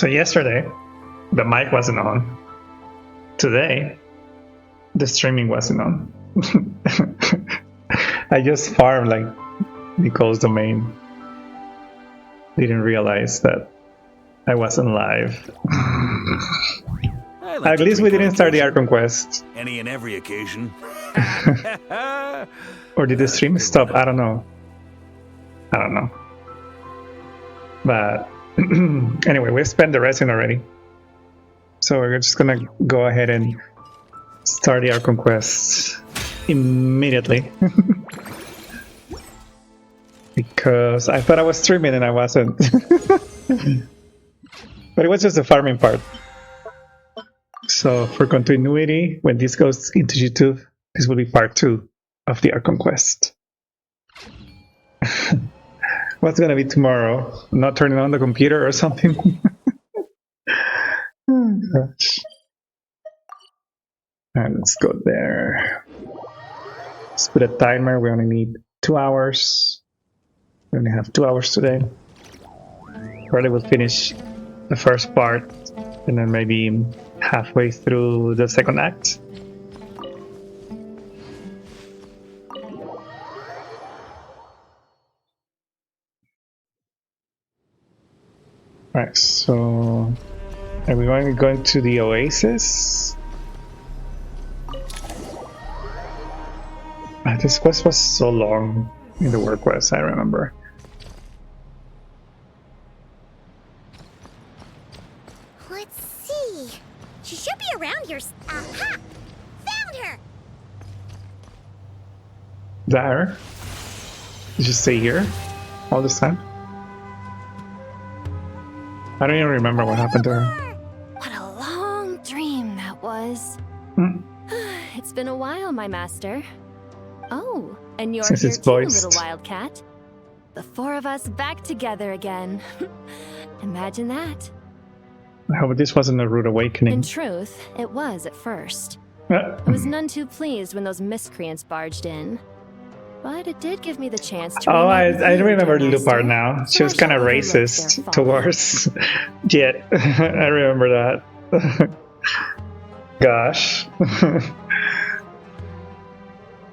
So yesterday, the mic wasn't on. Today, the streaming wasn't on. I just farmed like Nicole's domain. Didn't realize that I wasn't live. At least we didn't start the Archon quest. Any and every occasion. Or did the stream stop? I don't know. But anyway, we spent the resin already. So we're just gonna go ahead and start the Archon quest immediately. Because I thought I was streaming and I wasn't. But it was just the farming part. So for continuity, when this goes into YouTube, this will be part 2 of the Archon quest. What's gonna be tomorrow? Not turning on the computer or something? Oh, gosh. Alright, let's go there. Let's put a timer. We only need 2 hours. We only have 2 hours today. Probably we'll finish the first part and then maybe halfway through the second act. Alright, so are we going to the Oasis? This quest was so long in the work quest, I remember. Let's see. She should be around here. Aha! Found her! Is that her? Did you stay here all this time? I don't even remember what happened to her. What a long dream that was. It's been a while, my master. Oh, and you're Since here it's too, voiced. little wildcat. The 4 of us back together again. Imagine that. I hope this wasn't a rude In awakening. truth, it was at first. I was none too pleased when those miscreants barged in. But it did give me the chance to Oh, I reunite with you, remember dear Lupar master, now. She so was I kind of shall overlook their racist folly. towards Jet. I remember that. Gosh.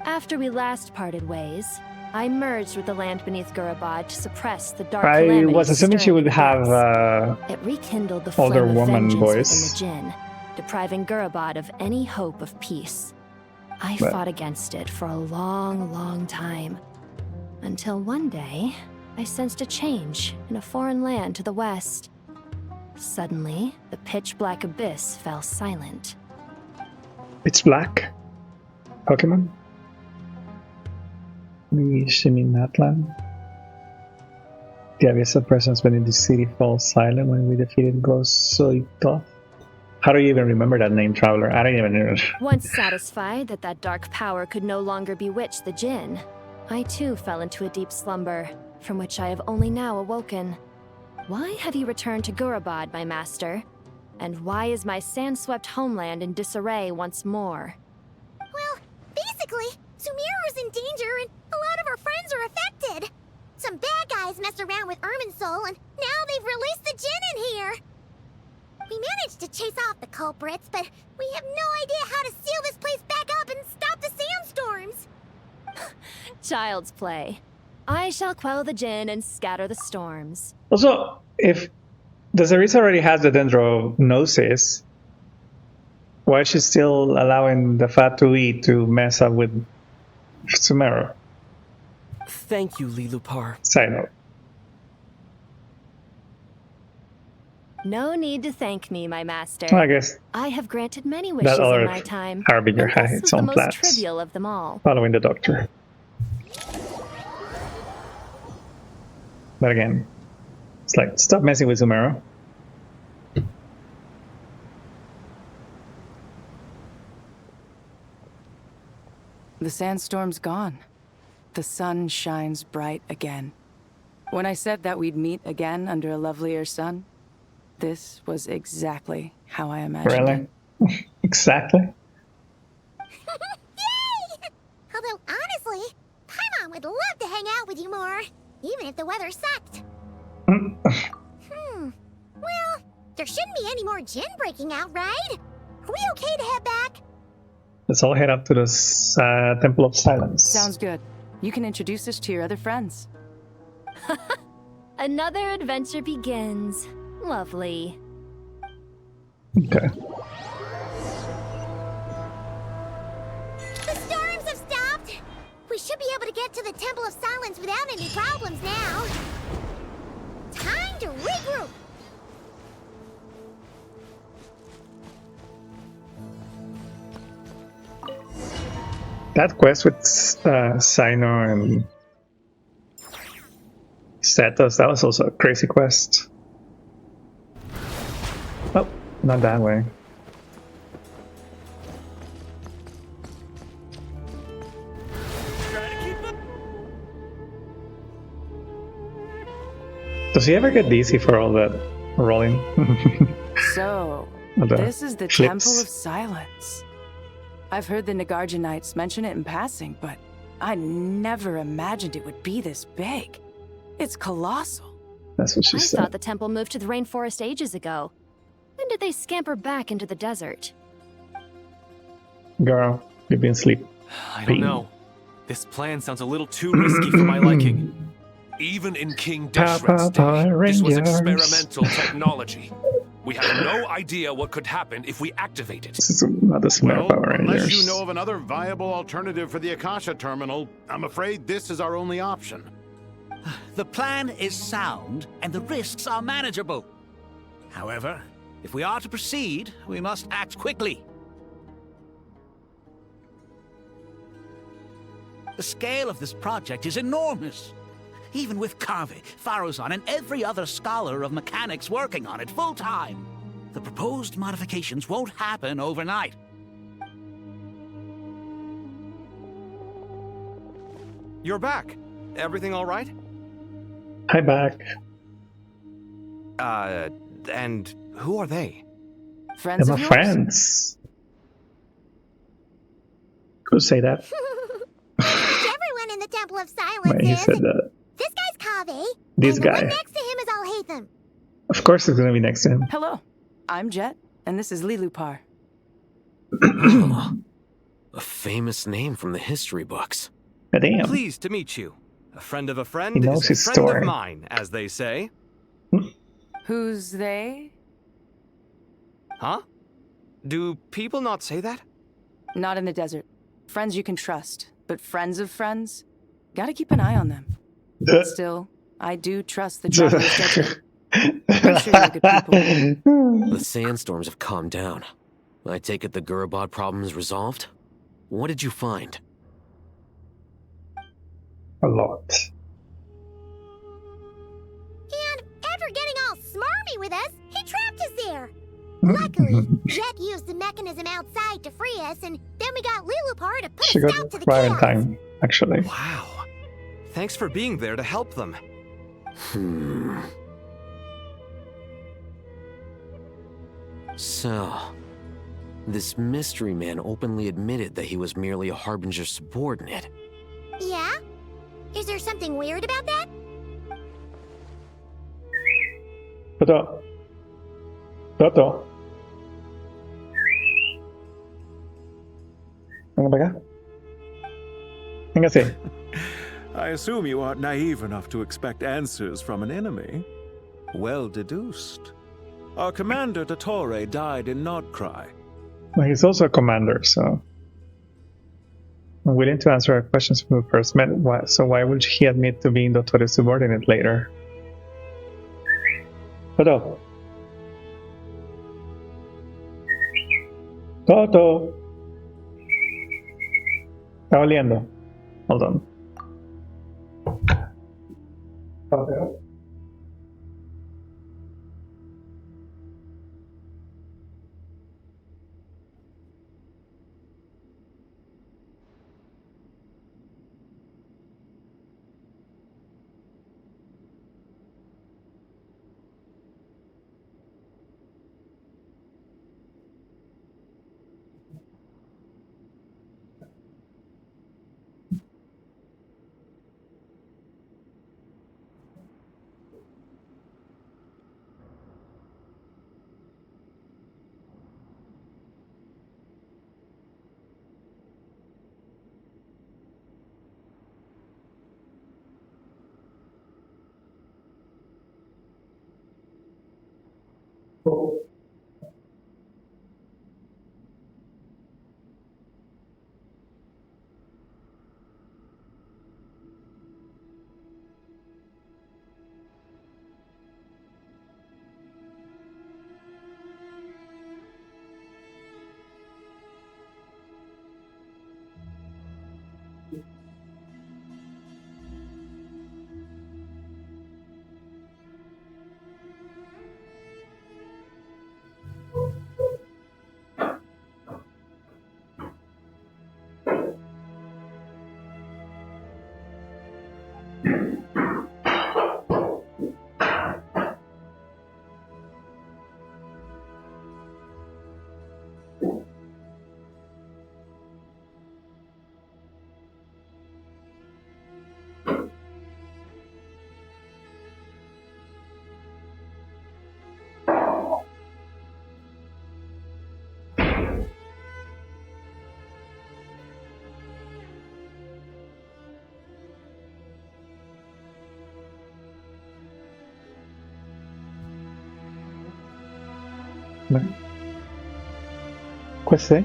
After we last parted ways, I merged with the land beneath Gurabad to suppress the dark I calamity was assuming she would stirring in the have depths. It rekindled the older flame of woman vengeance voice. within the Jinn, depriving Gurabad of any hope of peace. I But- fought against it for a long, long time. Until one day, I sensed a change in a foreign land to the west. Suddenly, the pitch-black abyss fell silent. It's black. Pokemon? The Shiminatlan. The abyssal presence within the city falls silent when we defeated Ghost Soitoth. How do you even remember that name, Traveler? I don't even know. Once satisfied that that dark power could no longer bewitch the Jinn, I too fell into a deep slumber, from which I have only now awoken. Why have you returned to Gurabad, my master? And why is my sand-swept homeland in disarray once more? Well, basically, Sumeru's in danger and a lot of our friends are affected. Some bad guys messed around with Irminsul and now they've released the Jinn in here. We managed to chase off the culprits, but we have no idea how to seal this place back up and stop the sandstorms. Child's play. I shall quell the Jinn and scatter the storms. Also, if the Zerisa already has the Dendrognosis, why is she still allowing the Fatui to mess up with Sumeru? Thank you, Lilupar. Side note. No need to thank me, my master. Well, I guess I have granted many wishes that other in my time. Harbinger and had this its was the own most plans. trivial of them all. Following the Doctor. But again, it's like, stop messing with Sumeru. The sandstorm's gone. The sun shines bright again. When I said that we'd meet again under a lovelier sun, this was exactly how I imagined it. Really? Exactly. Yay! Although, honestly, Paimon would love to hang out with you more, even if the weather sucked. Well, There shouldn't be any more Jin breaking out, right? Are we okay to head back? Let's all head up to this Temple of Silence. Sounds good. You can introduce us to your other friends. Another adventure begins. Lovely. Okay. The storms have stopped. We should be able to get to the Temple of Silence without any problems now. Time to regroup. That quest with Sino and Status, that was also a crazy quest. Oh, not that way. Does he ever get dizzy for all that rolling? So, All the this is the flips. Temple of Silence. I've heard the Nagarjanites mention it in passing, but I never imagined it would be this big. It's colossal. That's what she I said. thought the temple moved to the rainforest ages ago. When did they scamper back into the desert? Girl, you've been asleep. I don't know. This plan sounds a little too risky for my liking. Even in King Papa Deshret's day, this was Rangers. experimental technology. We have no idea what could happen if we activate it. This is not the smart Well, Power unless Rangers. you know of another viable alternative for the Akasha terminal, I'm afraid this is our only option. The plan is sound, and the risks are manageable. However, if we are to proceed, we must act quickly. The scale of this project is enormous. Even with Carvey, Faruzan, and every other scholar of mechanics working on it full-time, the proposed modifications won't happen overnight. You're back. Everything all right? Hi, back. And who are they? Friends They're of my yours? friends. Who say that? Everyone in the Temple of Silence Wait, he is. said that. This guy's Kaveh. This and the guy. one next to him is Al-Haytham. Of course, it's gonna be next to him. Hello, I'm Jet, and this is Lilupar. A famous name from the history books. Damn. Pleased to meet you. A friend of a friend He knows is a his friend story. of mine, as they say. Who's they? Huh? Do people not say that? Not in the desert. Friends you can trust, but friends of friends? Gotta keep an eye on them. Still, I do trust the traveler's judgment. Pretty sure you're good people. The sandstorms have calmed down. I take it the Gurabad problem is resolved? What did you find? A lot. And after getting all smarmy with us, he trapped us there. Luckily, Jet used the mechanism outside to free us, and then we got Lilupar to put She a got stop to the right in chaos. time, actually. Wow. Thanks for being there to help them. So, this mystery man openly admitted that he was merely a Harbinger subordinate. Yeah? Is there something weird about that? Toto. Toto. Venga para acá. Véngase. I assume you aren't naive enough to expect answers from an enemy. Well deduced. Our commander, Dottore, died in Nordcry. Well, he's also a commander, so... I'm willing to answer our questions when we first met. So why would he admit to being Dottore's subordinate later? Toto. Toto. Está oliendo. Hold on. Toto. Queste?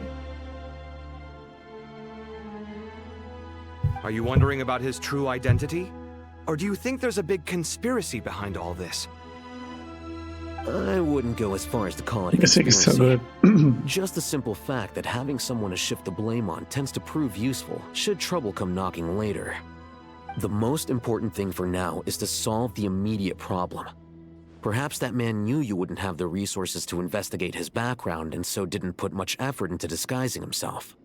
Are you wondering about his true identity? Or do you think there's a big conspiracy behind all this? I wouldn't go as far as to call it a This is so conspiracy. good. Just the simple fact that having someone to shift the blame on tends to prove useful should trouble come knocking later. The most important thing for now is to solve the immediate problem. Perhaps that man knew you wouldn't have the resources to investigate his background and so didn't put much effort into disguising himself.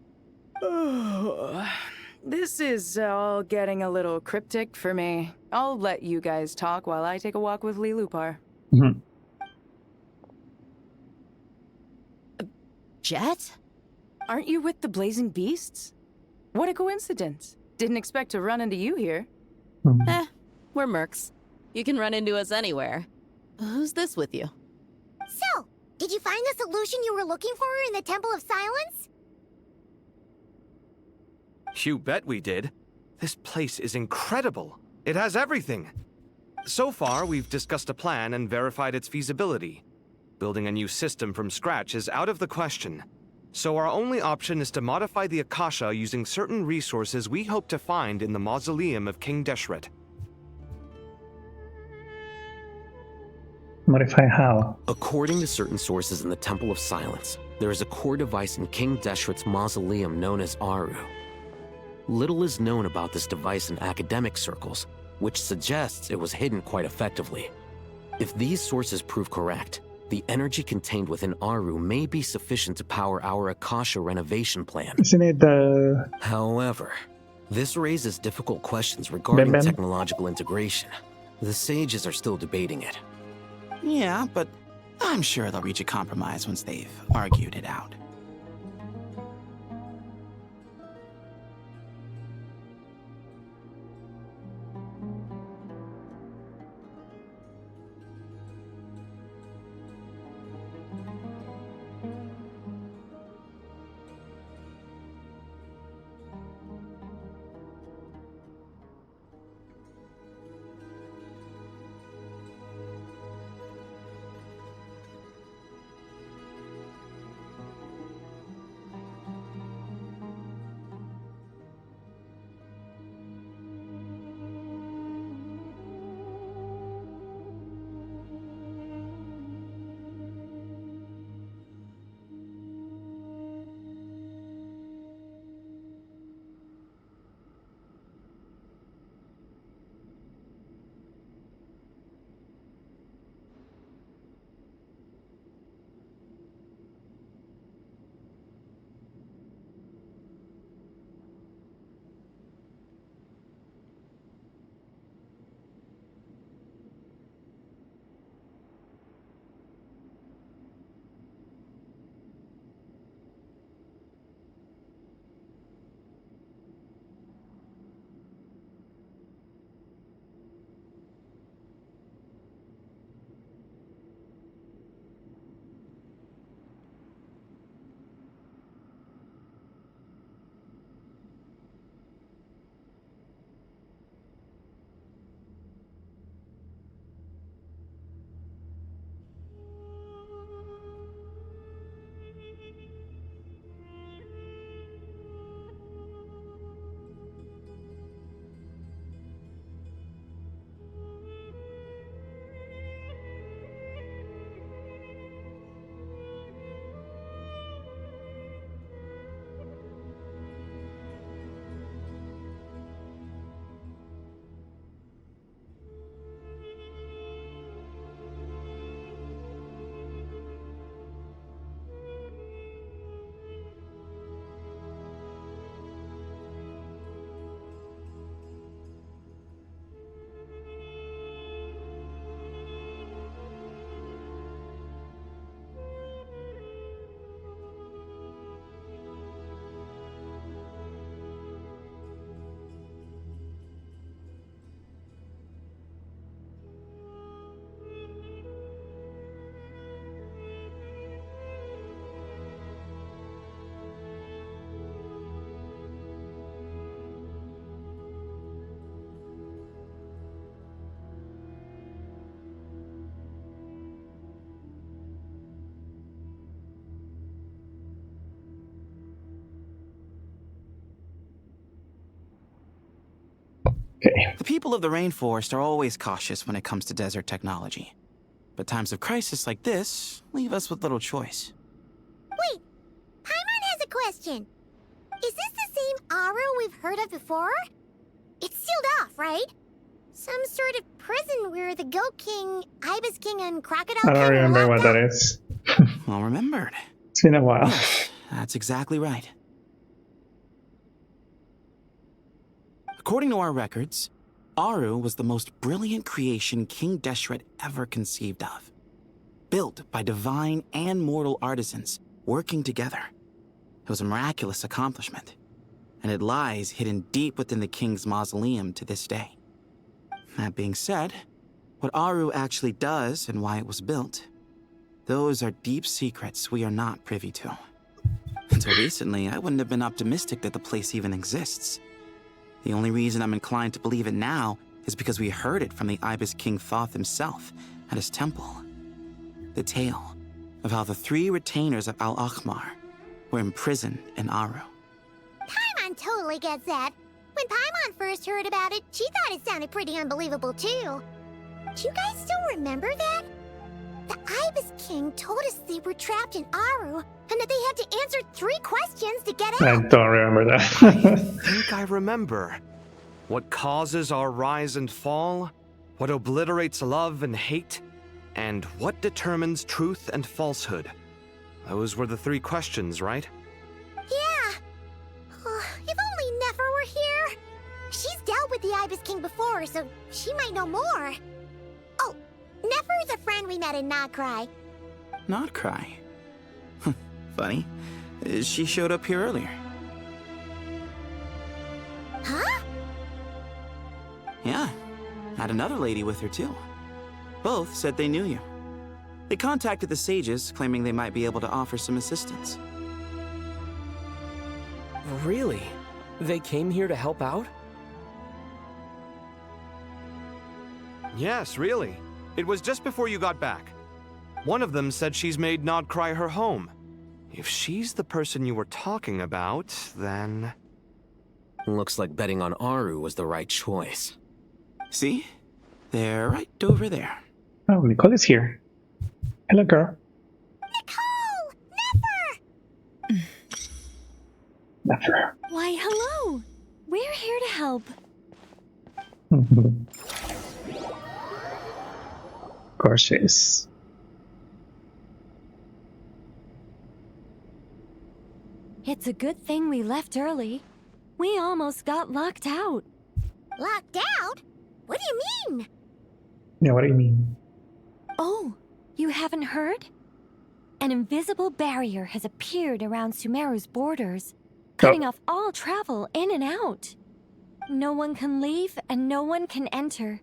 This is all getting a little cryptic for me. I'll let you guys talk while I take a walk with Lee Lupar. Mhm. Jet? Aren't you with the Blazing Beasts? What a coincidence. Didn't expect to run into you here. We're mercs. You can run into us anywhere. Who's this with you? So, did you find the solution you were looking for in the Temple of Silence? You bet we did. This place is incredible. It has everything. So far, we've discussed a plan and verified its feasibility. Building a new system from scratch is out of the question. So our only option is to modify the Akasha using certain resources we hope to find in the mausoleum of King Deshret. Modify how? According to certain sources in the Temple of Silence, there is a core device in King Deshret's mausoleum known as Aru. Little is known about this device in academic circles, which suggests it was hidden quite effectively. If these sources prove correct, the energy contained within Aru may be sufficient to power our Akasha renovation plan. Isn't it the... However, this raises difficult questions regarding Bam. technological integration. The sages are still debating it. Yeah, but I'm sure they'll reach a compromise once they've argued it out. Okay. The people of the rainforest are always cautious when it comes to desert technology. But times of crisis like this leave us with little choice. Wait, Paimon has a question. Is this the same Aru we've heard of before? It's sealed off, right? Some sort of prison where the Goat King, Ibis King, and Crocodile I King don't were remember locked what up? that is. Well remembered. It's been a while. Yes, that's exactly right. According to our records, Aru was the most brilliant creation King Deshret ever conceived of. Built by divine and mortal artisans working together. It was a miraculous accomplishment, and it lies hidden deep within the king's mausoleum to this day. That being said, what Aru actually does and why it was built, those are deep secrets we are not privy to. Until recently, I wouldn't have been optimistic that the place even exists. The only reason I'm inclined to believe it now is because we heard it from the Ibis King Thoth himself at his temple. The tale of how the 3 retainers of Al-Akhmar were imprisoned in Aru. Paimon totally gets that. When Paimon first heard about it, she thought it sounded pretty unbelievable too. Do you guys still remember that? The Ibis King told us they were trapped in Aru, and that they had to answer 3 questions to get I out. don't remember I that. think I remember. What causes our rise and fall? What obliterates love and hate? And what determines truth and falsehood? Those were the 3 questions, right? Yeah. Oh, if only Nefer were here. She's dealt with the Ibis King before, so she might know more. Oh, Nefer's a friend we met in Nagcry. Not cry. Funny. She showed up here earlier. Huh? Yeah. Had another lady with her too. Both said they knew you. They contacted the sages, claiming they might be able to offer some assistance. Really? They came here to help out? Yes, really. It was just before you got back. One of them said she's made Nodcry her home. If she's the person you were talking about, then... Looks like betting on Aru was the right choice. See? They're right over there. Oh, Nicole is here. Hello, girl. Nicole! Nefer! Never. Why, hello! We're here to help. Of course she is. It's a good thing we left early. We almost got locked out. Locked out? What do you mean? Yeah, what do you mean? Oh, you haven't heard? An invisible barrier has appeared around Sumeru's borders, cutting off all travel in and out. No one can leave and no one can enter.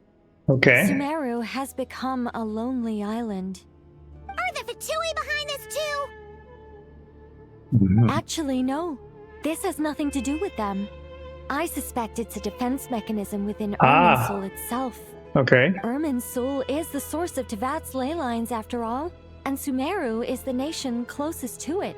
Okay. Sumeru has become a lonely island. Are the Fatui behind this too? Actually, no. This has nothing to do with them. I suspect it's a defense mechanism within Irminsul itself. Okay. Irminsul is the source of Tevat's ley lines, after all, and Sumeru is the nation closest to it.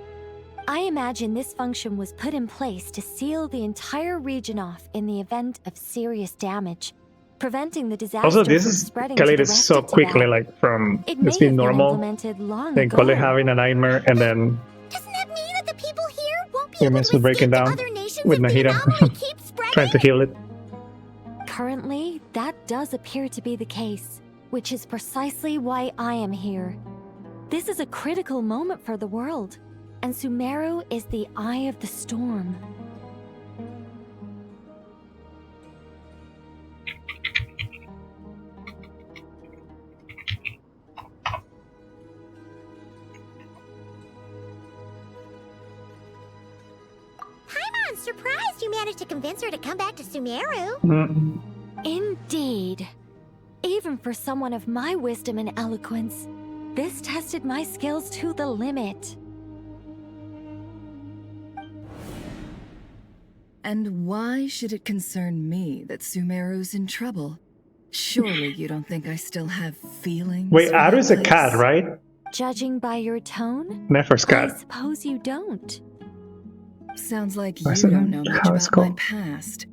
I imagine this function was put in place to seal the entire region off in the event of serious damage, preventing the disaster Also, this from is spreading to the escalated rest so of Tevat. quickly, like from It may it's been have normal, implemented long then ago. Cole having a nightmare, and then Doesn't that mean that the people here won't be we able mess to with breaking escape to down other nations with if the Nahida anomaly keeps spreading? trying to heal it. Currently, that does appear to be the case, which is precisely why I am here. This is a critical moment for the world, and Sumeru is the eye of the storm. I'm surprised you managed to convince her to come back to Sumeru. Indeed. Even for someone of my wisdom and eloquence, this tested my skills to the limit. And why should it concern me that Sumeru's in trouble? Surely you don't think I still have feelings? Wait, for Aru that is a place? cat, right? Judging by your tone, Nefer's I cat. suppose you don't. Sounds like Why you is it don't know much how it's about my called? past.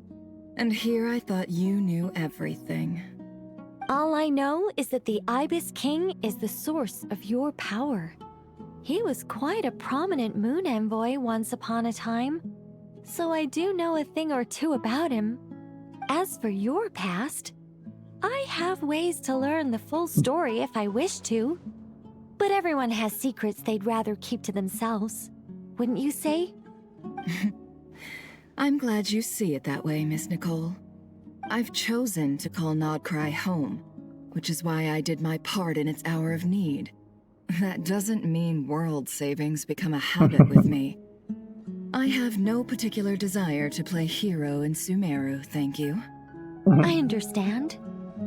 And here I thought you knew everything. All I know is that the Ibis King is the source of your power. He was quite a prominent moon envoy once upon a time, so I do know a thing or two about him. As for your past, I have ways to learn the full story if I wish to. But everyone has secrets they'd rather keep to themselves, wouldn't you say? I'm glad you see it that way, Miss Nicole. I've chosen to call Nodcry home, which is why I did my part in its hour of need. That doesn't mean world savings become a habit with me. I have no particular desire to play hero in Sumeru, thank you. I understand.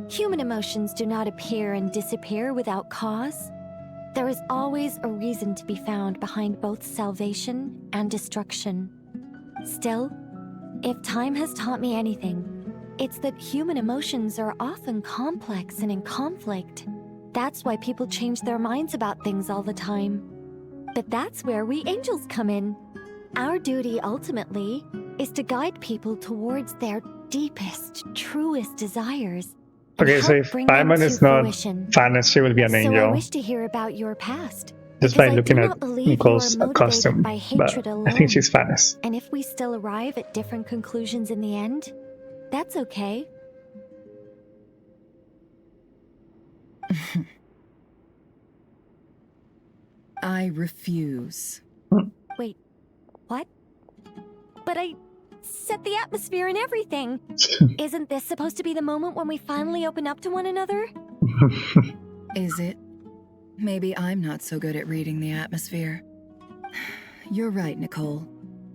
Human emotions do not appear and disappear without cause. There is always a reason to be found behind both salvation and destruction. Still, if time has taught me anything, it's that human emotions are often complex and in conflict. That's why people change their minds about things all the time. But that's where we angels come in. Our duty, ultimately, is to guide people towards their deepest, truest desires. Okay, so if Paimon is not Faness, she will be an So I angel. wish to hear about your past. Just by because looking I do at not believe you Nicole's are motivated costume. by But hatred I alone. think she's Faness. And if we still arrive at different conclusions in the end, that's okay. I refuse. Wait, what? But I set the atmosphere and everything. Isn't this supposed to be the moment when we finally open up to one another? Is it? Maybe I'm not so good at reading the atmosphere. You're right, Nicole.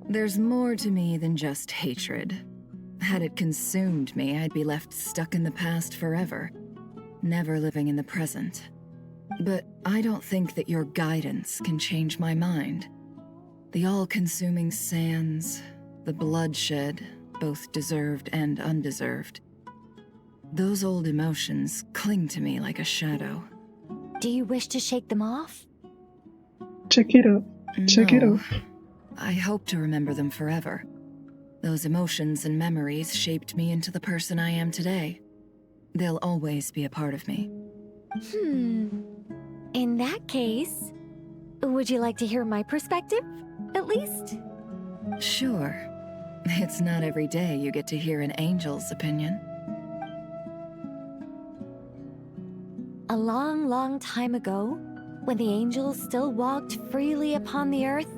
There's more to me than just hatred. Had it consumed me, I'd be left stuck in the past forever, never living in the present. But I don't think that your guidance can change my mind. The all-consuming sands, the bloodshed, both deserved and undeserved. Those old emotions cling to me like a shadow. Do you wish to shake them off? Check it out. Check it out. I hope to remember them forever. Those emotions and memories shaped me into the person I am today. They'll always be a part of me. In that case, would you like to hear my perspective, at least? Sure. It's not every day you get to hear an angel's opinion. A long, long time ago, when the angels still walked freely upon the earth,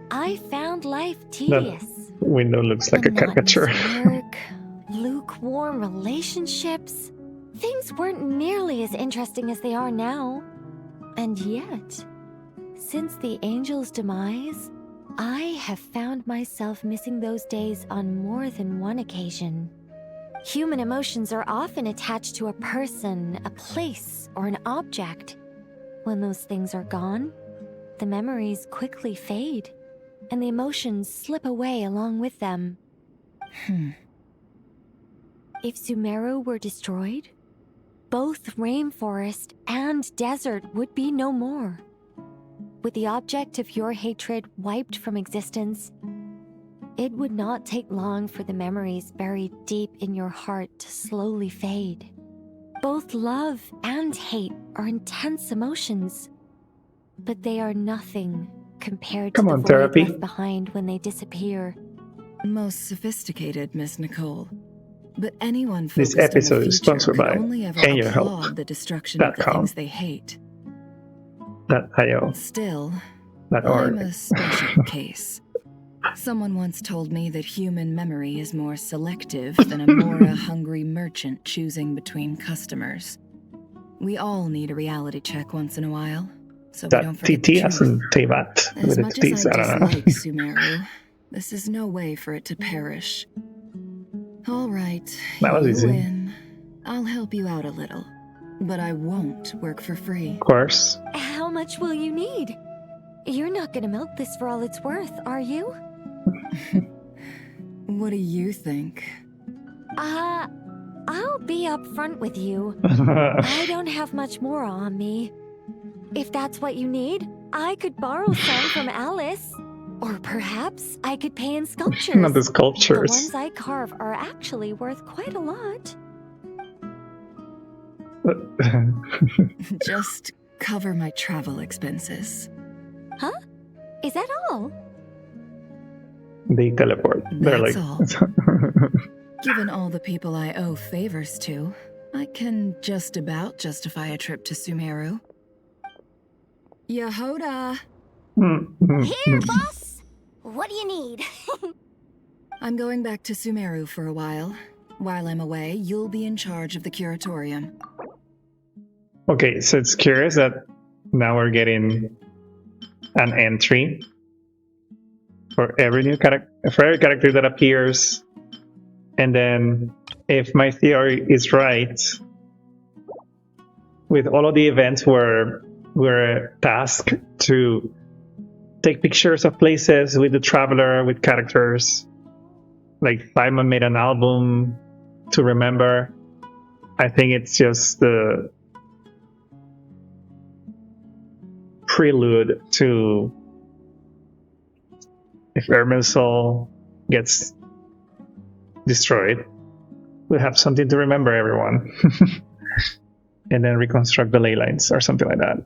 I found life tedious. That window looks like a caricature. Work, lukewarm relationships. Things weren't nearly as interesting as they are now. And yet, since the angel's demise, I have found myself missing those days on more than one occasion. Human emotions are often attached to a person, a place, or an object. When those things are gone, the memories quickly fade, and the emotions slip away along with them. If Sumeru were destroyed, both rainforest and desert would be no more. With the object of your hatred wiped from existence, it would not take long for the memories buried deep in your heart to slowly fade. Both love and hate are intense emotions, but they are nothing compared to the void left behind when they disappear. Most sophisticated, Miss Nicole. But anyone This focused on episode the is future sponsored could by only ever AngelHelp.com. applaud the destruction of the things they hate. .io. Still, .org. I'm a special case. Someone once told me that human memory is more selective than a Mora-hungry merchant choosing between customers. We all need a reality check once in a while, so we don't forget the TT as in truth. Tibat As with much its as T's, I I don't know. dislike Sumeru, this is no way for it to perish. All right, That was you easy. win. I'll help you out a little, but I won't work for free. Of course. How much will you need? You're not gonna milk this for all it's worth, are you? What do you think? I'll be upfront with you. I don't have much more on me. If that's what you need, I could borrow some from Alice. Or perhaps I could pay in sculptures. Not the The sculptures. ones I carve are actually worth quite a lot. Just cover my travel expenses. Huh? Is that all? They teleport. They're That's like, all. Given all the people I owe favors to, I can just about justify a trip to Sumeru. Yehoda! Here, boss! What do you need? I'm going back to Sumeru for a while. While I'm away, you'll be in charge of the curatorium. Okay, so it's curious that now we're getting an entry for every new character, for every character that appears, and then if my theory is right, with all of the events where we're tasked to take pictures of places with the traveler, with characters, like Simon made an album to remember. I think it's just the prelude to if Irminsul gets destroyed, we'll have something to remember everyone. And then reconstruct the ley lines or something like that.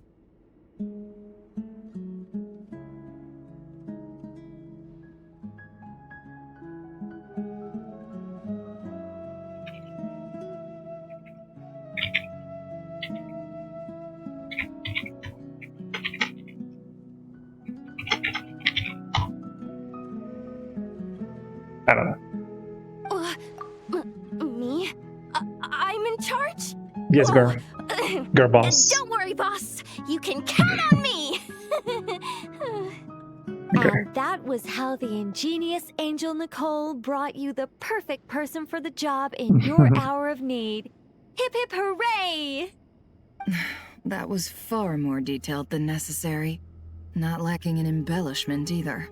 I don't know. Me? I'm in charge? Yes, girl. Girl boss. Don't worry, boss. You can count on me. And that was how the ingenious Angel Nicole brought you the perfect person for the job in your hour of need. Hip hip hooray! That was far more detailed than necessary. Not lacking in embellishment either.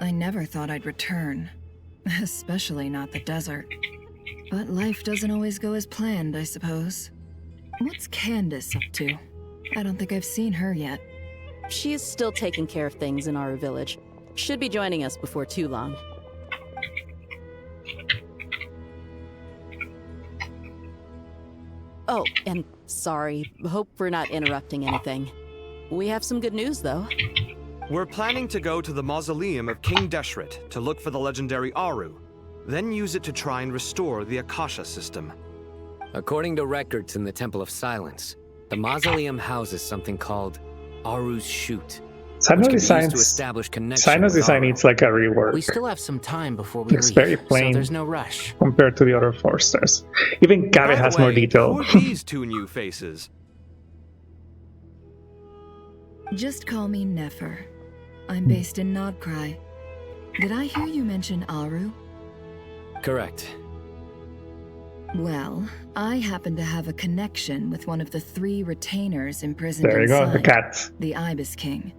I never thought I'd return. Especially not the desert. But life doesn't always go as planned, I suppose. What's Candace up to? I don't think I've seen her yet. She is still taking care of things in our village. Should be joining us before too long. Oh, and sorry. Hope we're not interrupting anything. We have some good news, though. We're planning to go to the mausoleum of King Deshret to look for the legendary Aru, then use it to try and restore the Akasha system. According to records in the Temple of Silence, the mausoleum houses something called Aru's Chute, which can be used to establish connection Sinus with design Aru. needs like a rework. We still have some time before we It's leave, very plain so there's no rush. compared to the other 4 stars. Even Cabe By the has more way, detail. Who are these two new faces? Just call me Nefer. I'm based in Nodcry. Did I hear you mention Aru? Correct. Well, I happen to have a connection with one of the 3 retainers imprisoned There you go, the inside, cat. the Ibis King.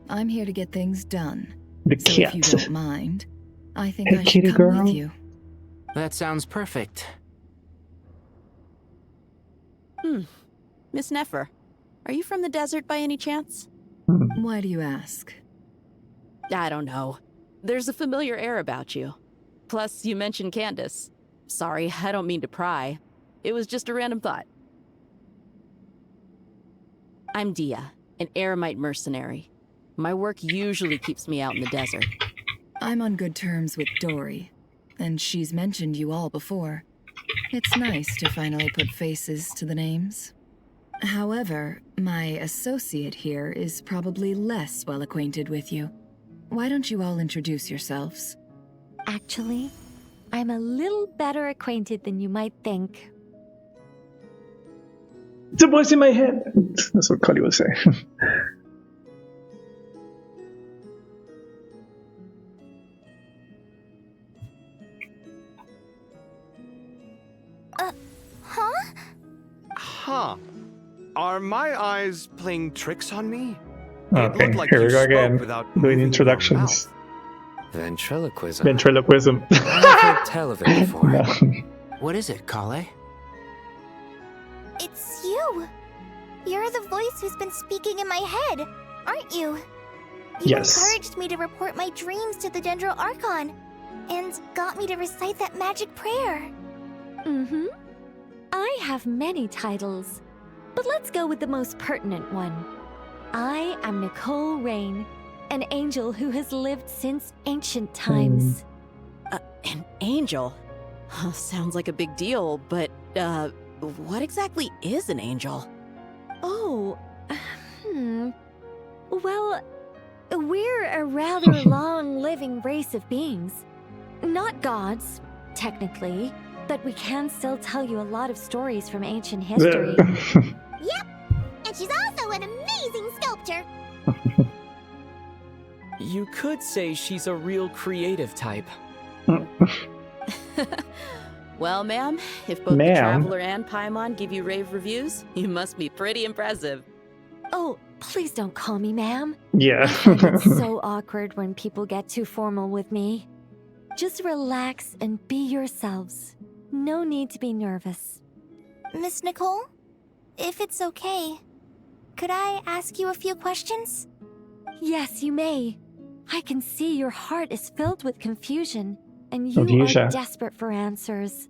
I'm here to get things done. The so cat. if you don't mind, I think Hey, I kitty should come girl. with you. That sounds perfect. Miss Nefer, are you from the desert by any chance? Why do you ask? I don't know. There's a familiar air about you. Plus, you mentioned Candace. Sorry, I don't mean to pry. It was just a random thought. I'm Dia, an eremite mercenary. My work usually keeps me out in the desert. I'm on good terms with Dory, and she's mentioned you all before. It's nice to finally put faces to the names. However, my associate here is probably less well acquainted with you. Why don't you all introduce yourselves? Actually, I'm a little better acquainted than you might think. It's a voice in my head. That's what Cody would say. Huh? Huh. Are my eyes playing tricks on me? Okay, looked like here you we go spoke again. without Doing moving your introductions. Ventriloquism. Ventriloquism. I've heard tell of it before. No. What is it, Kale? It's you. You're the voice who's been speaking in my head, aren't you? You Yes. encouraged me to report my dreams to the Dendro Archon, and got me to recite that magic prayer. Mm-hmm. I have many titles, but let's go with the most pertinent one. I am Nicole Rain, an angel who has lived since ancient times. An angel? Sounds like a big deal, but, what exactly is an angel? Oh, Well, we're a rather long-living race of beings. Not gods, technically, but we can still tell you a lot of stories from ancient history. Yep, and she's also an amazing sculptor. You could say she's a real creative type. Well, ma'am, if both the Traveler and Paimon give you rave reviews, you must be pretty impressive. Oh, please don't call me ma'am. Yeah. It's so awkward when people get too formal with me. Just relax and be yourselves. No need to be nervous. Miss Nicole, if it's okay, could I ask you a few questions? Yes, you may. I can see your heart is filled with confusion, and you Confusion. are desperate for answers.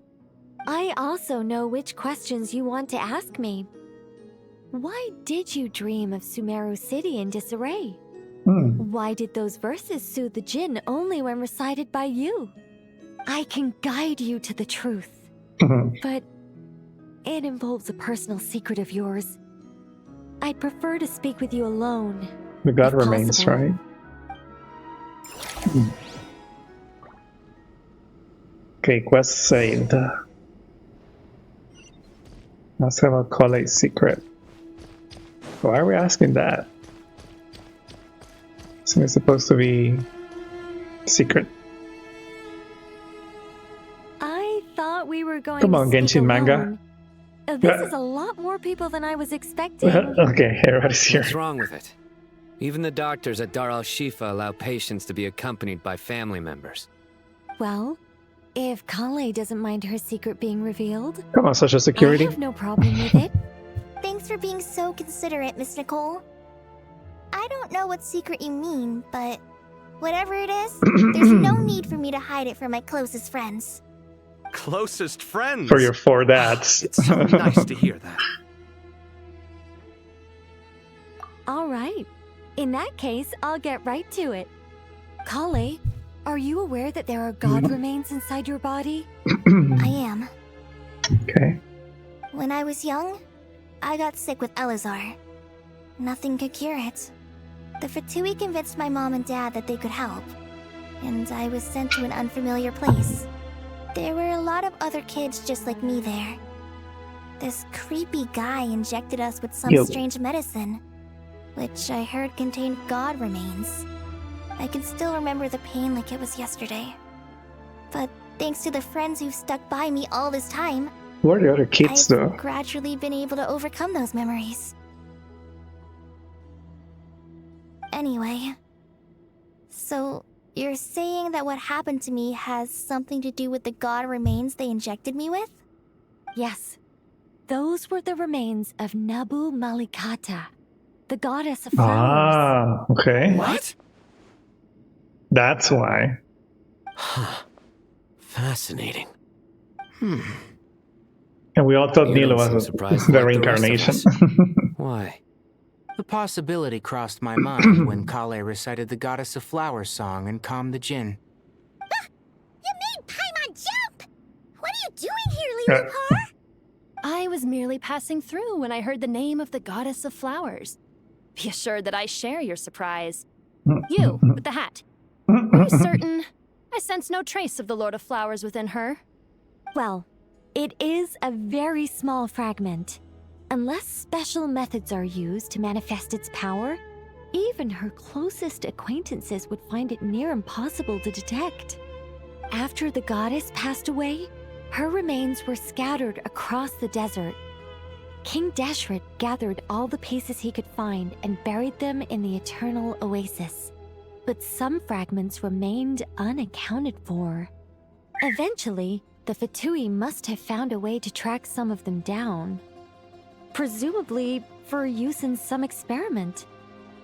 I also know which questions you want to ask me. Why did you dream of Sumeru City in disarray? Why did those verses soothe the Jinn only when recited by you? I can guide you to the truth, but it involves a personal secret of yours. I'd prefer to speak with you alone. The God if remains, possible. right? Okay, quest saved. Let's have a Collate secret. Why are we asking that? Isn't it supposed to be secret? I thought we were going Come to on, speak Genshin manga. alone. This is a lot more people than I was expecting. Okay, everybody's here. What's wrong with it? Even the doctors at Dar al-Shifa allow patients to be accompanied by family members. Well, if Kale doesn't mind her secret being revealed, Come on, Social Security. I have no problem with it. Thanks for being so considerate, Miss Nicole. I don't know what secret you mean, but whatever it is, there's no need for me to hide it from my closest friends. Closest friends? For your 4 dads. It's so nice to hear that. All right. In that case, I'll get right to it. Kale, are you aware that there are god remains inside your body? I am. Okay. When I was young, I got sick with Elazar. Nothing could cure it. The Fatui convinced my mom and dad that they could help, and I was sent to an unfamiliar place. There were a lot of other kids just like me there. This creepy guy injected us with some strange medicine, which I heard contained god remains. I can still remember the pain like it was yesterday. But thanks to the friends who've stuck by me all this time, Who are the other kids, I've though? gradually been able to overcome those memories. Anyway, so you're saying that what happened to me has something to do with the god remains they injected me with? Yes. Those were the remains of Nabu Malikata, the goddess of flowers. Ah, okay. What? That's why. Fascinating. And we all thought You Nilo don't seem was surprised the like the rest of reincarnation. us. Why? The possibility crossed my mind when Kale recited the Goddess of Flowers song and calmed the Jinn. You made Paimon jump! What are you doing here, Lilo Car? I was merely passing through when I heard the name of the goddess of flowers. Be assured that I share your surprise. You, with the hat. Are you certain? I sense no trace of the Lord of Flowers within her. Well, it is a very small fragment. Unless special methods are used to manifest its power, even her closest acquaintances would find it near impossible to detect. After the goddess passed away, her remains were scattered across the desert. King Deshret gathered all the pieces he could find and buried them in the eternal oasis. But some fragments remained unaccounted for. Eventually, the Fatui must have found a way to track some of them down. Presumably for use in some experiment.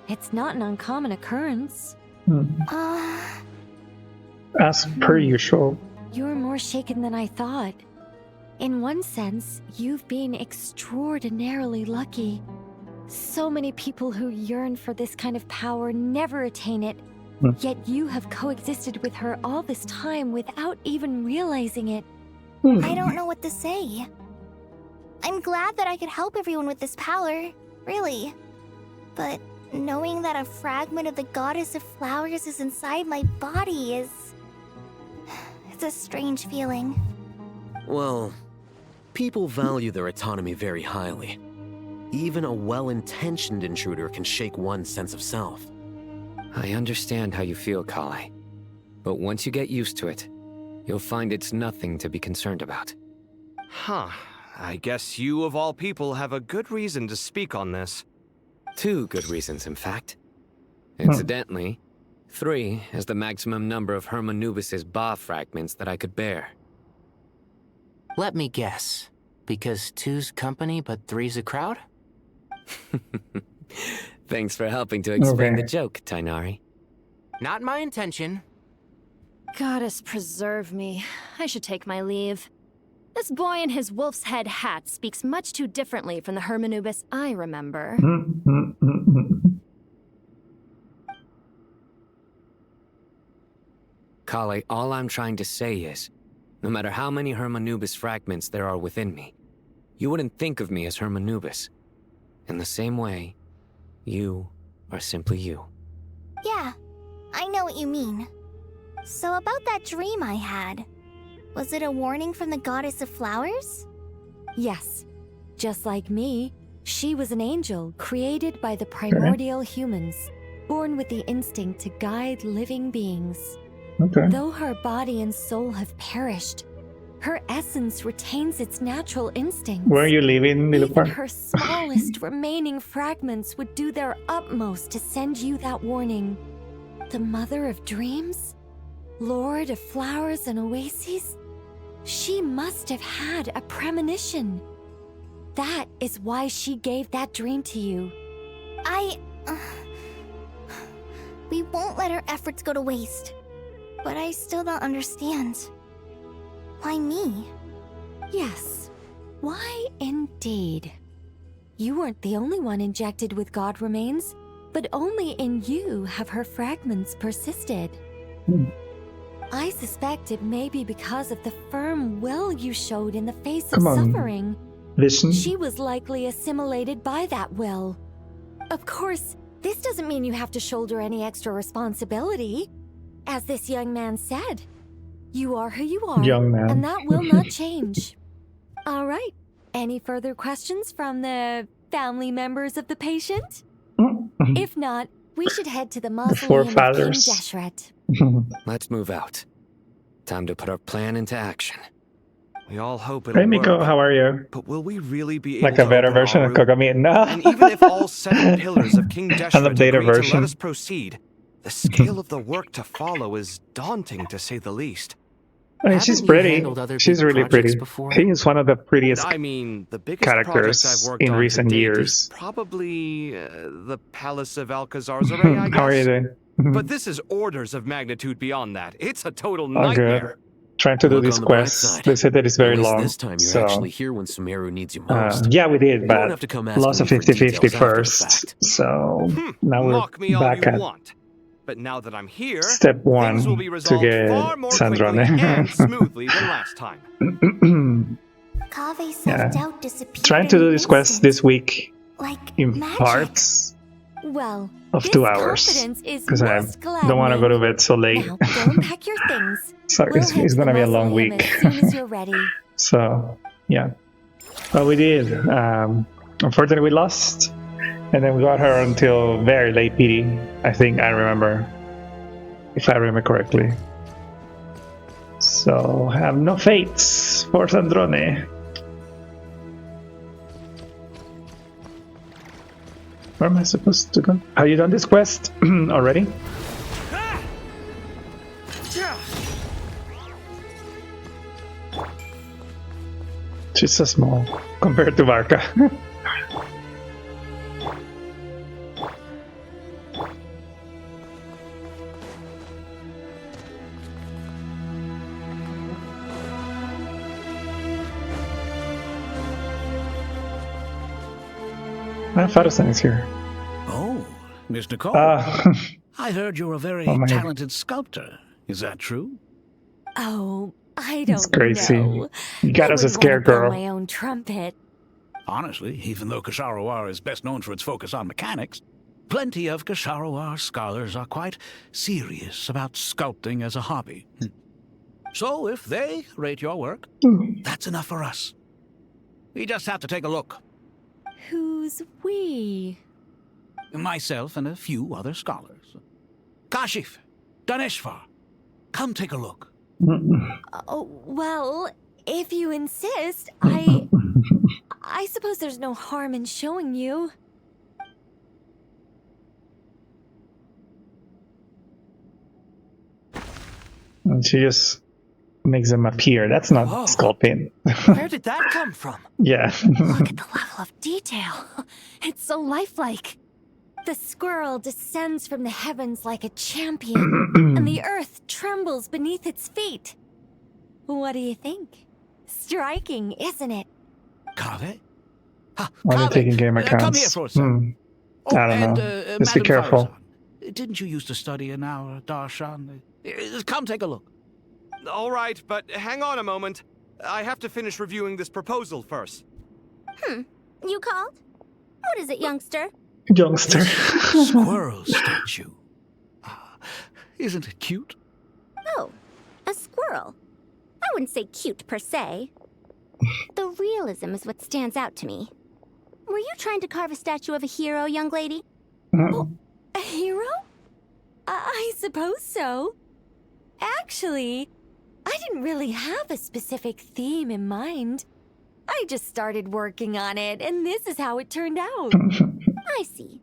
It's not an uncommon occurrence. As per usual. You're more shaken than I thought. In one sense, you've been extraordinarily lucky. So many people who yearn for this kind of power never attain it, yet you have coexisted with her all this time without even realizing it. I don't know what to say. I'm glad that I could help everyone with this power, really. But knowing that a fragment of the goddess of flowers is inside my body is... it's a strange feeling. Well, people value their autonomy very highly. Even a well-intentioned intruder can shake one's sense of self. I understand how you feel, Kale. But once you get used to it, you'll find it's nothing to be concerned about. Huh. I guess you, of all people, have a good reason to speak on this. 2 good reasons, in fact. Incidentally, 3 is the maximum number of Hermanubis's Ba fragments that I could bear. Let me guess. Because 2's company, but 3's a crowd? Thanks for helping to explain the joke, Tainari. Not my intention. Goddess preserve me. I should take my leave. This boy in his wolf's head hat speaks much too differently from the Hermanubis I remember. Kale, all I'm trying to say is, no matter how many Hermanubis fragments there are within me, you wouldn't think of me as Hermanubis. In the same way, you are simply you. Yeah, I know what you mean. So about that dream I had, was it a warning from the goddess of flowers? Yes. Just like me, she was an angel created by the primordial humans, born with the instinct to guide living beings. Though her body and soul have perished, her essence retains its natural instincts. Where are you leaving, Even her smallest remaining fragments would do their utmost to send you that warning. The mother of dreams? Lord of flowers and oases? She must have had a premonition. That is why she gave that dream to you. We won't let our efforts go to waste. But I still don't understand. Why me? Yes. Why indeed? You weren't the only one injected with god remains, but only in you have her fragments persisted. I suspect it may be because of the firm will you showed in the face of suffering. Vision. She was likely assimilated by that will. Of course, this doesn't mean you have to shoulder any extra responsibility. As this young man said, you are who you are, young man. And that will not change. All right. Any further questions from the family members of the patient? If not, we should head to the mausoleum of King Deshret. Let's move out. Time to put our plan into action. We all hope it'll Hey Miko, work. how are you? But will we really be able Like a to better open version of Aru? Kogami? No. And even if all 7 pillars of King Deshret agree to let us proceed, the scale of the work to follow is daunting, to say the least. I mean, she's pretty. She's really pretty. He is one of the prettiest The biggest characters project I've worked in on to recent date years. is probably the Palace of Alcazar Zareh, I guess. How are you doing? But this is orders of magnitude beyond that. It's a total Oh, nightmare. good. Trying to do this quest. They said that it's very At least long. this time you're so, actually here when Sumeru needs you most. yeah, we did, You but won't have to come asking lost a me for 50-50 details after the first. So now Mock me we're all back you at want. But now that I'm here, step 1 things will be to resolved get far more quickly and Sandrone. smoothly than last time. Kave's Yeah. self-doubt disappeared. Trying to do this quest this week Like in magic. parts Well, of this 2 hours. confidence is Because I most don't want to go to bed so late. Now, go and pack your things. So We'll it's head to going to the be a long mausoleum week. as soon as you're ready. So, yeah. But we did. Unfortunately, we lost. And then we got her until very late PD. I think I remember. If I remember correctly. So, have no fates for Sandrone. Where am I supposed to go? Have you done this quest already? She's so small compared to Varka. Farusan is here. Oh, Miss Nicole. I heard you're a very talented sculptor. Is that true? Oh, I don't It's crazy. know. You got I us a wouldn't scare wanna blow girl. my own trumpet. Honestly, even though Kasharawar is best known for its focus on mechanics, plenty of Kasharawar scholars are quite serious about sculpting as a hobby. So if they rate your work, that's enough for us. We just have to take a look. Who's we? Myself and a few other scholars. Kashif, Daneshvar, come take a look. Oh, well, if you insist, I suppose there's no harm in showing you. And she just makes them appear. That's not sculpting. Where did that come from? Yeah. Look at the level of detail. It's so lifelike. The squirrel descends from the heavens like a champion, and the earth trembles beneath its feet. What do you think? Striking, isn't it? Kave? Why are they taking game come here accounts? for a second. I don't know. Just be careful. Farazan, didn't you used to study in our darshan? Come take a look. All right, but hang on a moment. I have to finish reviewing this proposal first. You called? What is it, youngster? Youngster. Squirrel statue. Isn't it cute? Oh, a squirrel. I wouldn't say cute per se. The realism is what stands out to me. Were you trying to carve a statue of a hero, young lady? Oh, a hero? I suppose so. Actually, I didn't really have a specific theme in mind. I just started working on it, and this is how it turned out. I see.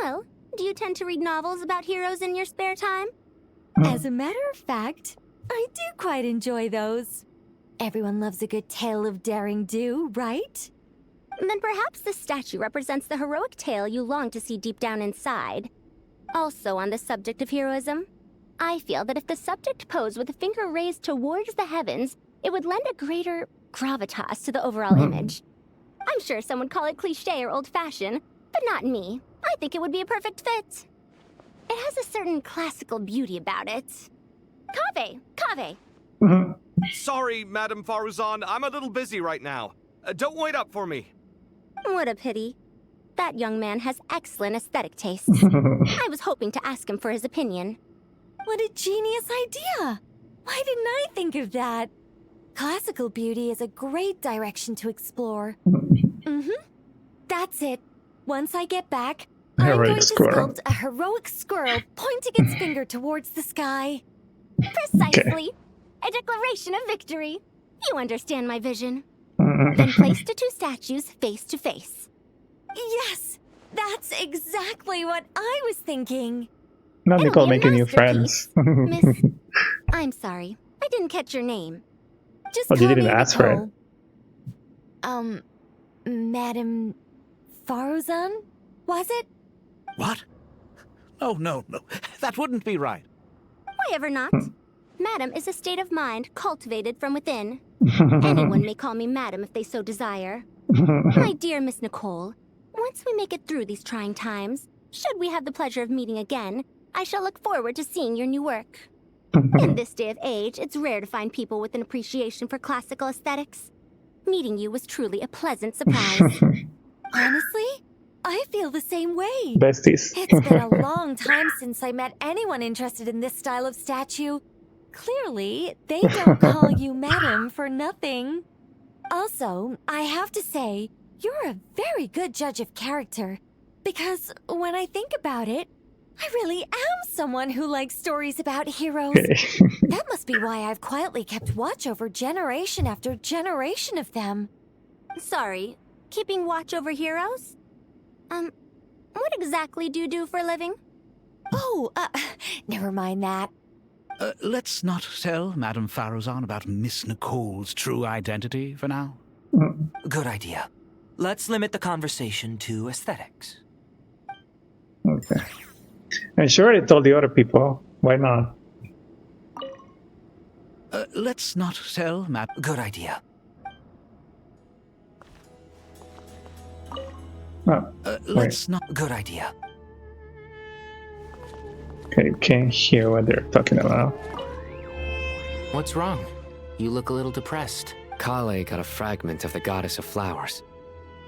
Well, do you tend to read novels about heroes in your spare time? As a matter of fact, I do quite enjoy those. Everyone loves a good tale of daring do, right? Then perhaps this statue represents the heroic tale you long to see deep down inside. Also on the subject of heroism, I feel that if the subject posed with a finger raised towards the heavens, it would lend a greater gravitas to the overall image. I'm sure some would call it cliché or old-fashioned, but not me. I think it would be a perfect fit. It has a certain classical beauty about it. Kave! Sorry, Madame Faruzan, I'm a little busy right now. Don't wait up for me. What a pity. That young man has excellent aesthetic tastes. I was hoping to ask him for his opinion. What a genius idea! Why didn't I think of that? Classical beauty is a great direction to explore. That's it. Once I get back, I'm going to sculpt a heroic squirrel pointing its finger towards the sky. Precisely. A declaration of victory. You understand my vision. Then place the two statues face to face. Yes! That's exactly what I was thinking. Now Nicole making new friends. Miss, I'm sorry. I didn't catch your name. Just you call didn't me ask for it. Nicole. Madame Faruzan? Was it? What? Oh, no. That wouldn't be right. Why ever not? Madam is a state of mind cultivated from within. Anyone may call me Madam if they so desire. My dear Miss Nicole, once we make it through these trying times, should we have the pleasure of meeting again, I shall look forward to seeing your new work. In this day of age, it's rare to find people with an appreciation for classical aesthetics. Meeting you was truly a pleasant surprise. Honestly, I feel the same way. Besties. It's been a long time since I met anyone interested in this style of statue. Clearly, they don't call you Madam for nothing. Also, I have to say, you're a very good judge of character. Because when I think about it, I really am someone who likes stories about heroes. That must be why I've quietly kept watch over generation after generation of them. Sorry, keeping watch over heroes? What exactly do you do for a living? Oh, never mind that. Let's not tell Madame Faruzan about Miss Nicole's true identity for now. Good idea. Let's limit the conversation to aesthetics. Okay. And she already told the other people. Why not? Let's not tell Good idea. Oh, Let's not. Good idea. okay, you can't hear what they're talking about. What's wrong? You look a little depressed. Kale got a fragment of the goddess of flowers,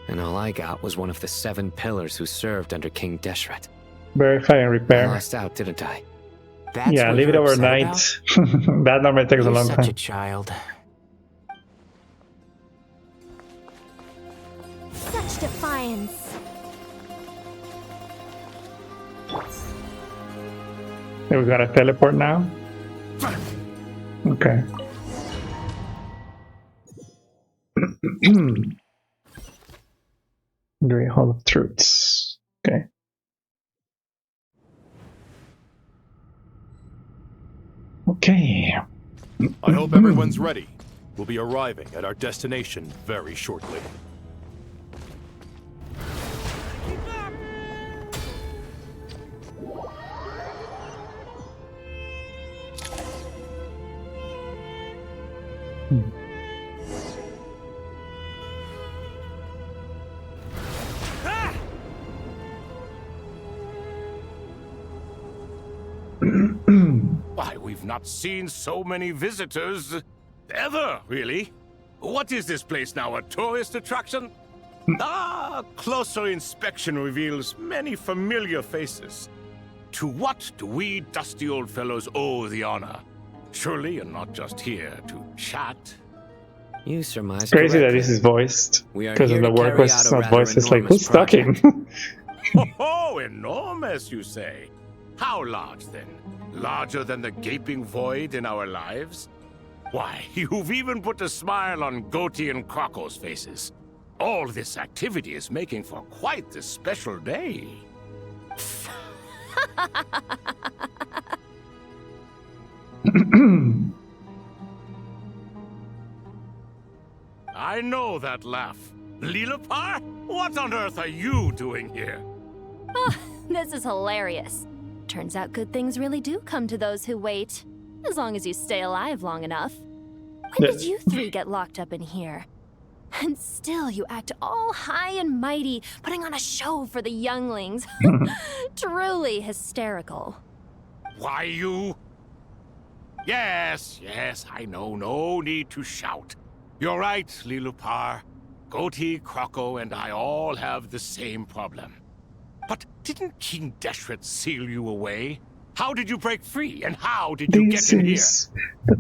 and all I got was one of the 7 pillars who served under King Deshret. Verify and I repair. lost out, didn't I? That's Yeah, what leave it you're upset overnight. about? That normally takes a You're long such time. a child. Such defiance. Okay, we gotta teleport now? Okay. Great Hall of Truths. Okay. Okay. I hope everyone's ready. We'll be arriving at our destination very shortly. Why, we've not seen so many visitors ever, really. What is this place now, a tourist attraction? Closer inspection reveals many familiar faces. To what do we dusty old fellows owe the honor? Surely you're not just here to chat. You surmise It's crazy that correctly. this is voiced. We are Because here in the to work carry was out it's a not rather voiced. It's like, enormous who's talking? Oh, enormous, you say? How large, then? Larger than the gaping void in our lives? Why, you've even put a smile on Goatee and Crocco's faces. All this activity is making for quite the special day. I know that laugh. Lilipar? What on earth are you doing here? Oh, this is hilarious. Turns out good things really do come to those who wait. As long as you stay alive long enough. When did you 3 get locked up in here? And still you act all high and mighty, putting on a show for the younglings. Truly hysterical. Why, you... Yes, I know. No need to shout. You're right, Lilipar. Goatee, Crocco, and I all have the same problem. But didn't King Deshret seal you away? How did you break free, and how did you get in here?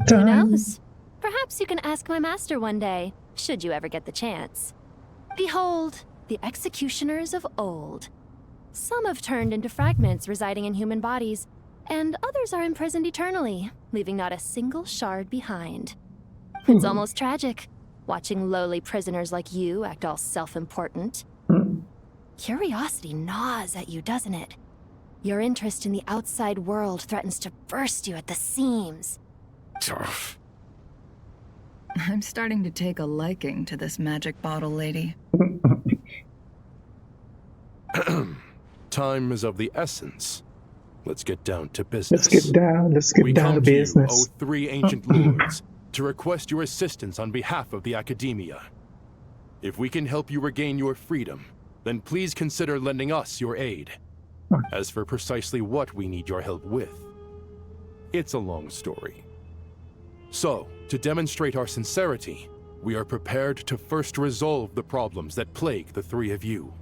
Who knows? Perhaps you can ask my master one day, should you ever get the chance. Behold, the executioners of old. Some have turned into fragments residing in human bodies, and others are imprisoned eternally, leaving not a single shard behind. It's almost tragic, watching lowly prisoners like you act all self-important. Curiosity gnaws at you, doesn't it? Your interest in the outside world threatens to burst you at the seams. I'm starting to take a liking to this magic bottle lady. Time is of the essence. Let's get down to business. Let's get down to business. We come to you, O 3 ancient lords, to request your assistance on behalf of the Academia. If we can help you regain your freedom, then please consider lending us your aid. As for precisely what we need your help with, it's a long story. So, to demonstrate our sincerity, we are prepared to first resolve the problems that plague the 3 of you.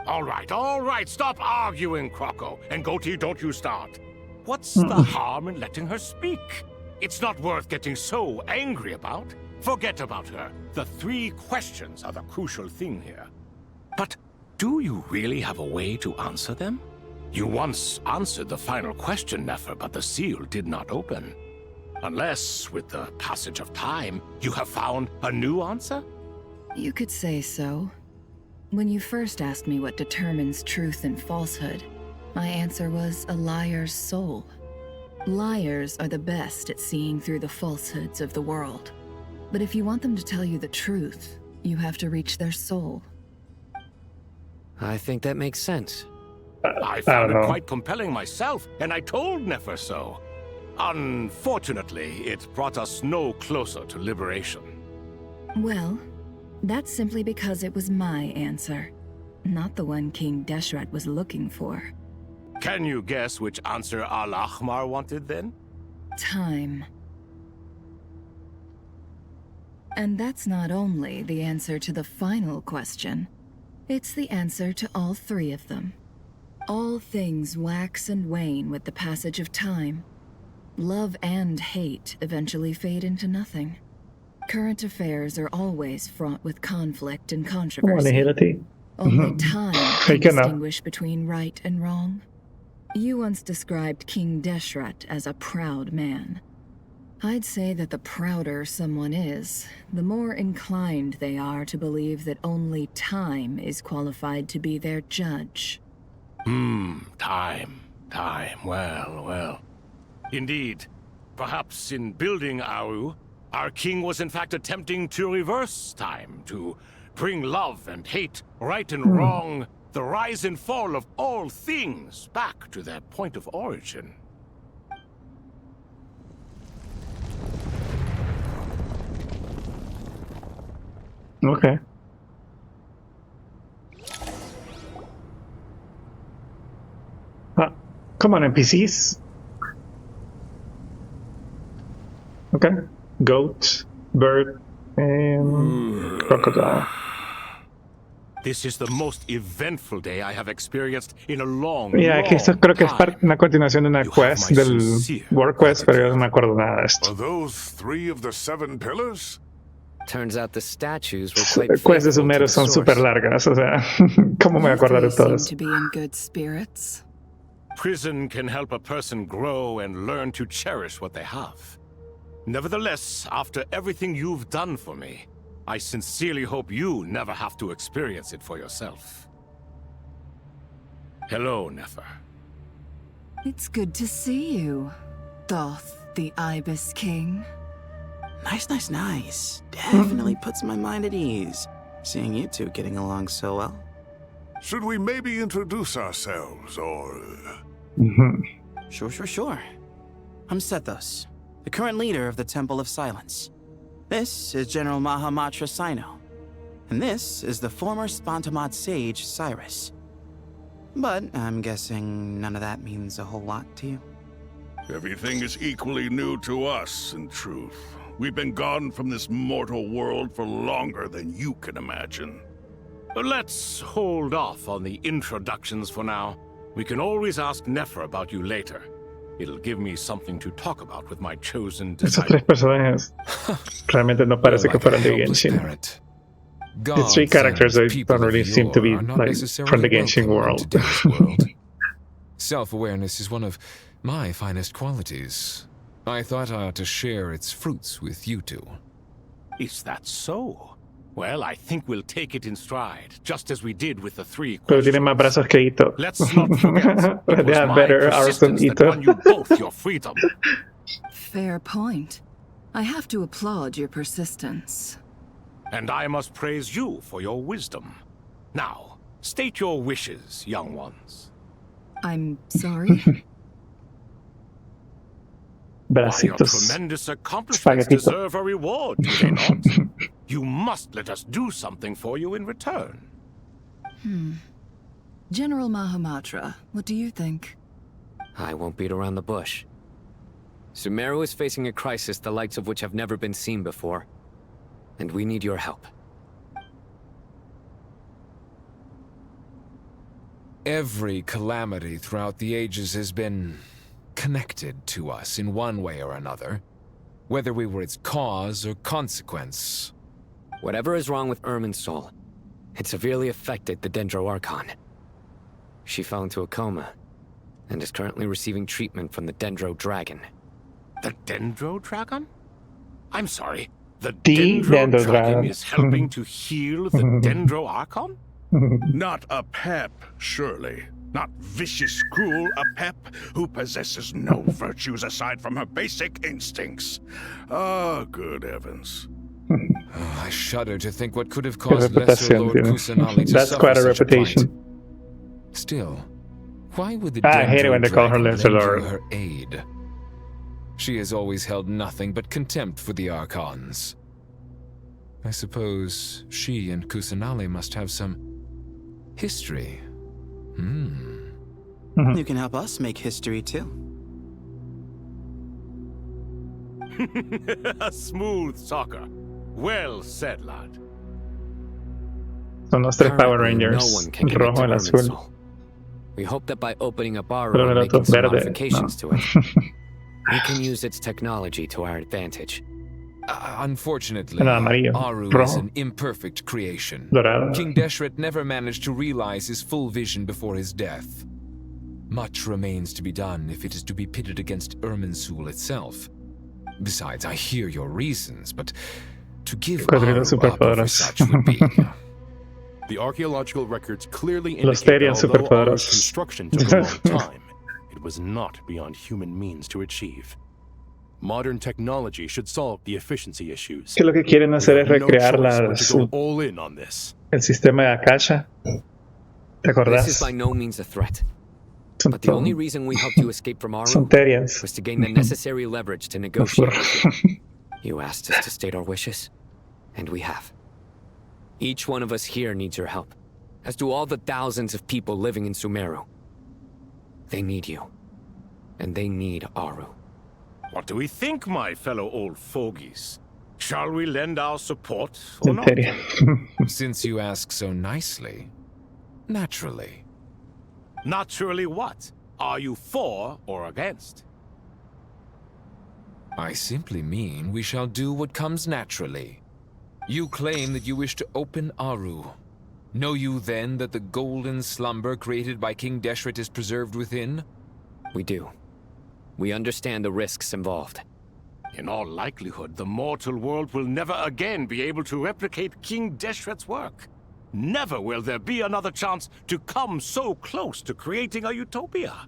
All right, stop arguing, Crocco. And Goatee, don't you start. What's the harm in letting her speak? It's not worth getting so angry about. Forget about her. The 3 questions are the crucial thing here. But do you really have a way to answer them? You once answered the final question, Nefer, but the seal did not open. Unless, with the passage of time, you have found a new answer? You could say so. When you first asked me what determines truth and falsehood, my answer was a liar's soul. Liars are the best at seeing through the falsehoods of the world. But if you want them to tell you the truth, you have to reach their soul. I think that makes sense. I found it quite compelling myself, and I told Nefer so. Unfortunately, it brought us no closer to liberation. Well, that's simply because it was my answer. not the one King Deshret was looking for. Can you guess which answer Al-Ahmar wanted then? Time. And that's not only the answer to the final question, it's the answer to all three of them. All things wax and wane with the passage of time. Love and hate eventually fade into nothing. Current affairs are always fraught with conflict and controversy. Only time can distinguish between right and wrong. You once described King Deshret as a proud man. I'd say that the prouder someone is, the more inclined they are to believe that only time is qualified to be their judge. Time. Well. Indeed. Perhaps in building Aru, our king was in fact attempting to reverse time, to bring love and hate, right and wrong, the rise and fall of all things back to their point of origin. Okay. Come on, NPCs. Okay. Goat, bird, and crocodile. This is the most eventful day I have experienced in a long, Que esto creo que es una continuación de una quest, del World Quest, pero yo no me acuerdo nada de esto. Are those 3 of the 7 pillars? Turns out the statues were quite Quests de Sumeros son súper largas, o sea, ¿cómo me voy a acordar de todo eso? To be in good spirits. Prison can help a person grow and learn to cherish what they have. Nevertheless, after everything you've done for me, I sincerely hope you never have to experience it for yourself. Hello, Nefer. It's good to see you, Thoth the Ibis King. Nice. Definitely puts my mind at ease, seeing you two getting along so well. Should we maybe introduce ourselves, or... Sure. I'm Sethos, the current leader of the Temple of Silence. This is General Mahamatra Sino, and this is the former Spantamad sage, Cyrus. But I'm guessing none of that means a whole lot to you. Everything is equally new to us, in truth. We've been gone from this mortal world for longer than you can imagine. Let's hold off on the introductions for now. We can always ask Nefer about you later. It'll give me something to talk about with my chosen Estos disciple. 3 personajes realmente no parece que fueran de Genshin. These 3 characters, they don't really seem to be like from the Genshin world. Self-awareness is one of my finest qualities. I thought I ought to share its fruits with you two. Is that so? Well, I think we'll take it in stride, just as we did with the 3 Pero questions. tiene más brazos que Ito. Let's not forget, it They was have my better arms than persistence that Ito. won you both your freedom. Fair point. I have to applaud your persistence. And I must praise you for your wisdom. Now, state your wishes, young ones. I'm sorry? Why, your Bracitos. tremendous accomplishments Spaghettito. deserve a reward, do they not? You must let us do something for you in return. General Mahamatra, what do you think? I won't beat around the bush. Sumeru is facing a crisis the likes of which have never been seen before. And we need your help. Every calamity throughout the ages has been connected to us in one way or another, whether we were its cause or consequence. Whatever is wrong with Irminsul, it severely affected the Dendro Archon. She fell into a coma, and is currently receiving treatment from the Dendro Dragon. The Dendro Dragon? I'm sorry, the Dendro Dendro Dragon Dragon. is helping to heal the Dendro Archon? Not a pep, surely. Not vicious, cruel, a pep who possesses no virtues aside from her basic instincts. Ah, good heavens. Oh, I shudder to think what could have caused Qué Lesser reputación Lord tiene. Kusanali to That's suffer quite a such reputation. plight. Still, why would the I hate it Dendro when they call her Dragon Lesser lend you Lord. her aid? She has always held nothing but contempt for the Archons. I suppose she and Kusanali must have some History? You can help us make history too. Smooth soccer. Well said, lad. Son los tres Power Currently, Rangers. no one can El connect rojo, to el azul. Irminsul. We hope that by opening up Aru Pero and el otro making some verde. modifications No. to it, we can use its technology to our advantage. Unfortunately, El amarillo. Aru is Rojo. an imperfect creation. Dorado. King Deshret never managed to realize his full vision before his death. Much remains to be done if it is to be pitted against Irminsul itself. Besides, I hear your reasons, but to give Aru Cuadritos up over superpoderosos. such would be... The archaeological records clearly Los indicate Terian that although Aru's superpoderosos. construction took a long time, it was not beyond human means to achieve. Modern technology should solve the efficiency issues. Que lo que quieren hacer es We have no recrear choice but las, to go all in on this. el sistema de Akasha. ¿Te acordás? This is by no means a threat. Son, But the only reason we helped you escape from Aru son Terians. was to gain the necessary leverage to negotiate with you. You asked us to state our wishes, and we have. Each one of us here needs your help, as do all the thousands of people living in Sumeru. They need you, and they need Aru. What do we think, my fellow old fogies? Shall we lend our support or En not? serio. Since you ask so nicely, naturally. Naturally what? Are you for or against? I simply mean we shall do what comes naturally. You claim that you wish to open Aru. Know you then that the golden slumber created by King Deshret is preserved within? We do. We understand the risks involved. In all likelihood, the mortal world will never again be able to replicate King Deshret's work. Never will there be another chance to come so close to creating a utopia.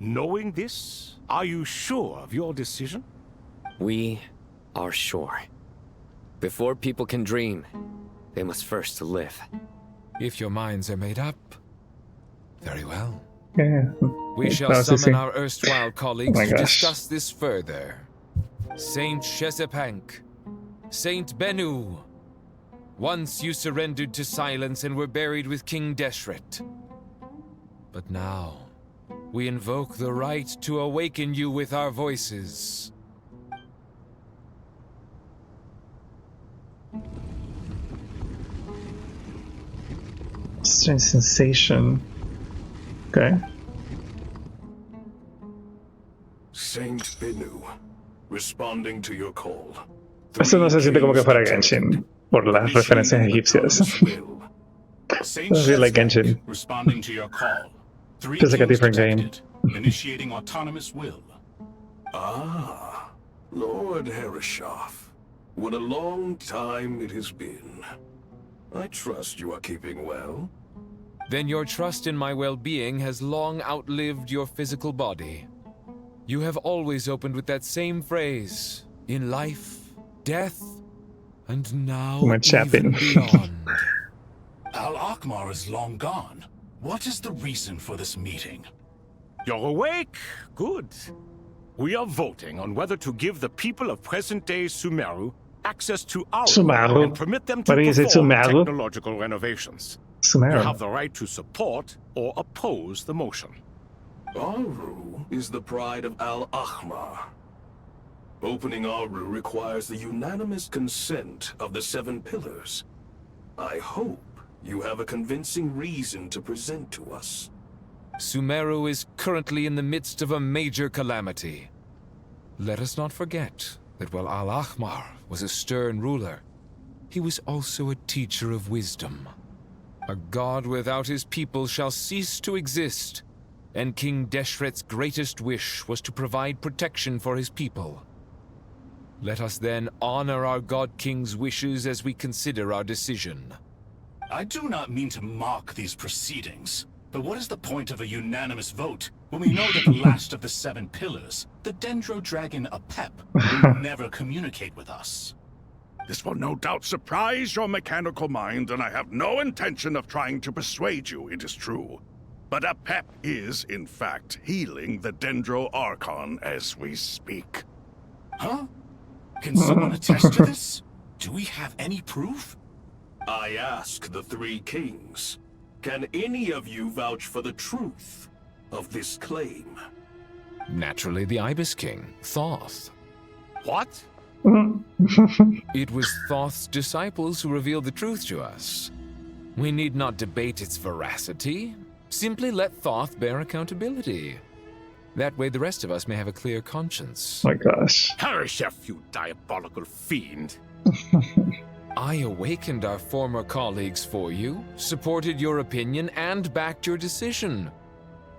Knowing this, are you sure of your decision? We are sure. Before people can dream, they must first live. If your minds are made up, very well. Yeah. We shall No, sí, summon sí. our erstwhile colleagues Oh my to gosh. discuss this further. Saint Shesepank, Saint Benu, once you surrendered to silence and were buried with King Deshret. But now, we invoke the right to awaken you with our voices. Strange sensation. Okay. Saint Benu, responding to your call. Esto no se siente como que fuera Genshin por las referencias egipcias. Doesn't feel like Genshin. Responding to your call. Three Feels like a kings different game. detected, initiating autonomous will. Ah, Lord Herreshoff. What a long time it has been. I trust you are keeping well. Then your trust in my well-being has long outlived your physical body. You have always opened with that same phrase, in life, death, and now Como Chapin. even beyond. Al-Akmar is long gone. What is the reason for this meeting? You're awake? Good. We are voting on whether to give the people of present-day Sumeru access to Aru Sumeru? and permit them to Why do you say perform Sumeru? technological renovations. Sumeru. You have the right to support or oppose the motion. Aru is the pride of Al-Ahmar. Opening Aru requires the unanimous consent of the Seven Pillars. I hope you have a convincing reason to present to us. Sumeru is currently in the midst of a major calamity. Let us not forget that while Al-Ahmar was a stern ruler, he was also a teacher of wisdom. A god without his people shall cease to exist, and King Deshret's greatest wish was to provide protection for his people. Let us then honor our God King's wishes as we consider our decision. I do not mean to mock these proceedings, but what is the point of a unanimous vote when we know that the last of the Seven Pillars, the Dendro Dragon Apep, will never communicate with us? This will no doubt surprise your mechanical mind, and I have no intention of trying to persuade you it is true. But Apep is, in fact, healing the Dendro Archon as we speak. Huh? Can someone attest to this? Do we have any proof? I ask the three kings. Can any of you vouch for the truth of this claim? Naturally, the Ibis King, Thoth. What? It was Thoth's disciples who revealed the truth to us. We need not debate its veracity. Simply let Thoth bear accountability. That way the rest of us may have a clear conscience. My gosh. Harishef, you diabolical fiend. I awakened our former colleagues for you, supported your opinion, and backed your decision.